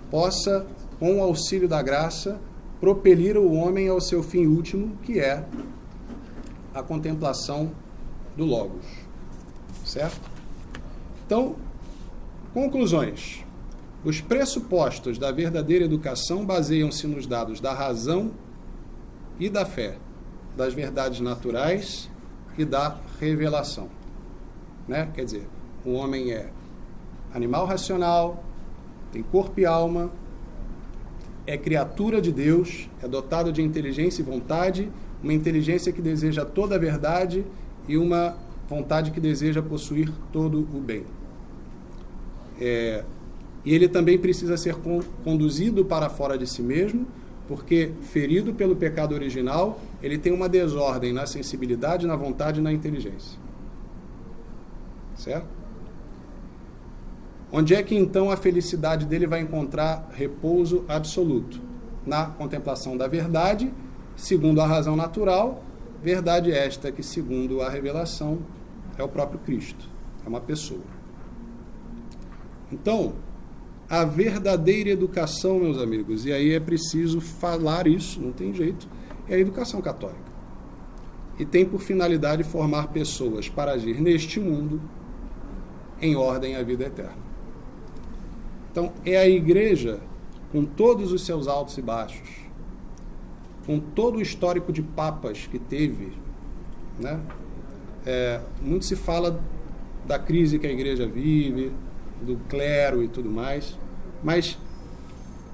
possa, com o auxílio da graça, propelir o homem ao seu fim último, que é a contemplação do Logos. Certo? Então, conclusões. Os pressupostos da verdadeira educação baseiam-se nos dados da razão e da fé, das verdades naturais e da revelação. Né? Quer dizer, o homem é animal racional, tem corpo e alma, é criatura de Deus, é dotado de inteligência e vontade, uma inteligência que deseja toda a verdade e uma vontade que deseja possuir todo o bem. E ele também precisa ser conduzido para fora de si mesmo, porque, ferido pelo pecado original, ele tem uma desordem na sensibilidade, na vontade e na inteligência. Certo? Onde é que, então, a felicidade dele vai encontrar repouso absoluto? Na contemplação da verdade, segundo a razão natural, verdade esta que, segundo a revelação, é o próprio Cristo, é uma pessoa. Então, a verdadeira educação, meus amigos, e aí é preciso falar isso, não tem jeito, é a educação católica. E tem por finalidade formar pessoas para agir neste mundo em ordem à vida eterna. Então, é a Igreja, com todos os seus altos e baixos, com todo o histórico de papas que teve, né? Muito se fala da crise que a Igreja vive, do clero e tudo mais, mas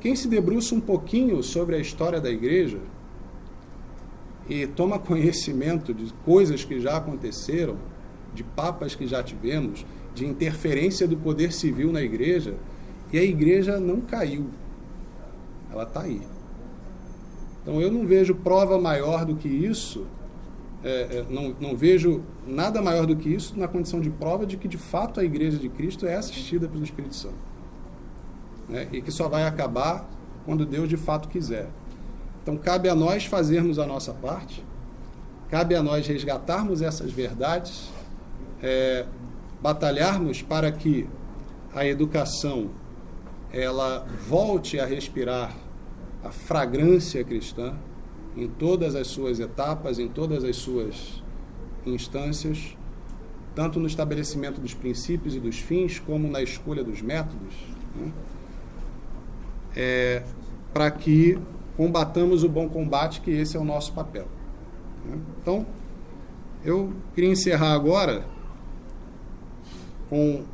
quem se debruça um pouquinho sobre a história da Igreja e toma conhecimento de coisas que já aconteceram, de papas que já tivemos, de interferência do poder civil na Igreja, e a Igreja não caiu, ela está aí. Então eu não vejo prova maior do que isso não vejo nada maior do que isso na condição de prova de que, de fato, a Igreja de Cristo é assistida pelo Espírito Santo. Né? E que só vai acabar quando Deus, de fato, quiser. Então, cabe a nós fazermos a nossa parte, cabe a nós resgatarmos essas verdades, batalharmos para que a educação ela volte a respirar a fragrância cristã em todas as suas etapas, em todas as suas instâncias, tanto no estabelecimento dos princípios e dos fins, como na escolha dos métodos, né? Para que combatamos o bom combate, que esse é o nosso papel. Né? Então, eu queria encerrar agora com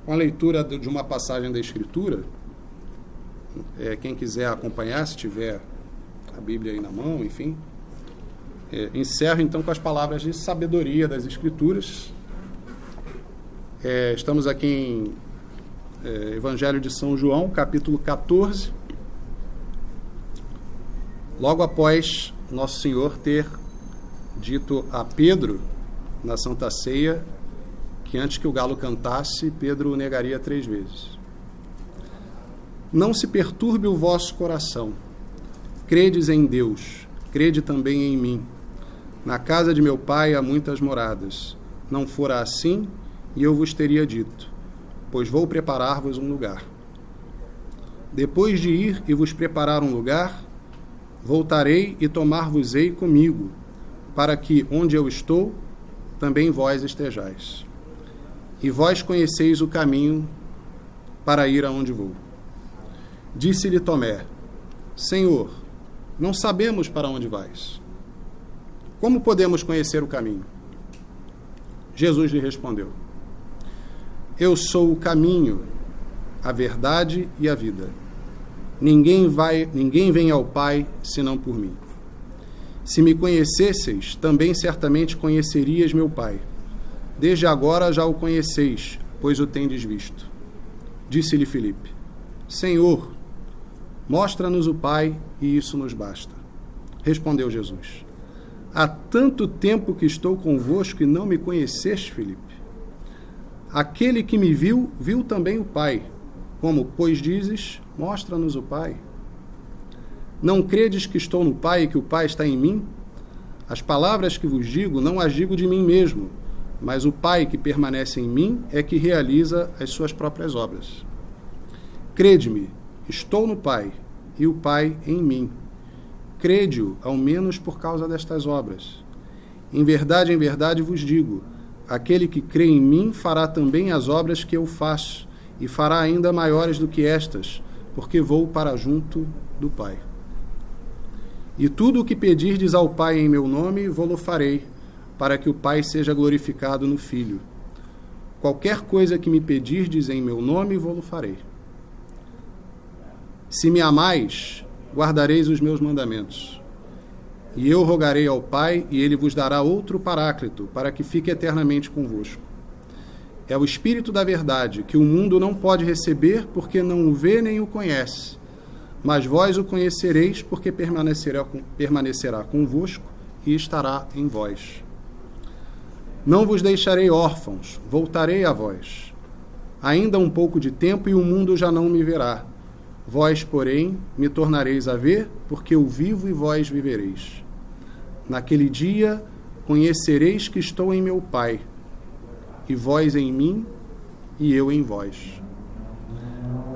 a leitura de uma passagem da Escritura. Quem quiser acompanhar, se tiver a Bíblia aí na mão, enfim. Encerro então com as palavras de sabedoria das Escrituras. Estamos aqui em Evangelho de São João, capítulo 14. Logo após Nosso Senhor ter dito a Pedro, na Santa Ceia, que antes que o galo cantasse, Pedro o negaria 3 vezes. Não se perturbe o vosso coração. Credes em Deus, crede também em mim. Na casa de meu Pai há muitas moradas. Não fora assim, e eu vos teria dito, pois vou preparar-vos um lugar. Depois de ir e vos preparar um lugar, voltarei e tomar-vos-ei comigo, para que, onde eu estou, também vós estejais. E vós conheceis o caminho para ir aonde vou. Disse-lhe Tomé: Senhor, não sabemos para onde vais. Como podemos conhecer o caminho? Jesus lhe respondeu: Eu sou o caminho, a verdade e a vida. Ninguém vem ao Pai senão por mim. Se me conhecesseis, também certamente conhecerias meu Pai. Desde agora já o conheceis, pois o tendes visto. Disse-lhe Filipe: Senhor, mostra-nos o Pai, e isso nos basta. Respondeu Jesus: Há tanto tempo que estou convosco e não me conheceste, Filipe? Aquele que me viu, viu também o Pai. Como, pois, dizes, mostra-nos o Pai. Não credes que estou no Pai e que o Pai está em mim? As palavras que vos digo, não as digo de mim mesmo, mas o Pai que permanece em mim é que realiza as suas próprias obras. Crede-me, estou no Pai, e o Pai em mim. Crede-o, ao menos por causa destas obras. Em verdade vos digo, aquele que crê em mim fará também as obras que eu faço, e fará ainda maiores do que estas, porque vou para junto do Pai. E tudo o que pedirdes ao Pai em meu nome, vô-lo farei, para que o Pai seja glorificado no Filho. Qualquer coisa que me pedirdes em meu nome, vô-lo farei. Se me amais, guardareis os meus mandamentos. E eu rogarei ao Pai, e ele vos dará outro Paráclito, para que fique eternamente convosco. É o Espírito da verdade, que o mundo não pode receber, porque não o vê nem o conhece. Mas vós o conhecereis, porque permanecerá convosco e estará em vós. Não vos deixarei órfãos, voltarei a vós. Ainda um pouco de tempo e o mundo já não me verá. Vós, porém, me tornareis a ver, porque eu vivo e vós vivereis. Naquele dia conhecereis que estou em meu Pai, e vós em mim, e eu em vós.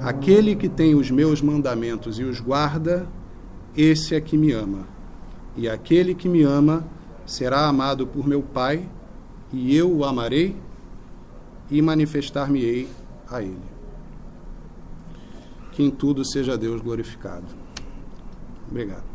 Aquele que tem os meus mandamentos e os guarda, esse é que me ama. E aquele que me ama será amado por meu Pai, e eu o amarei e manifestar-me-ei a ele. Que em tudo seja Deus glorificado. Obrigado.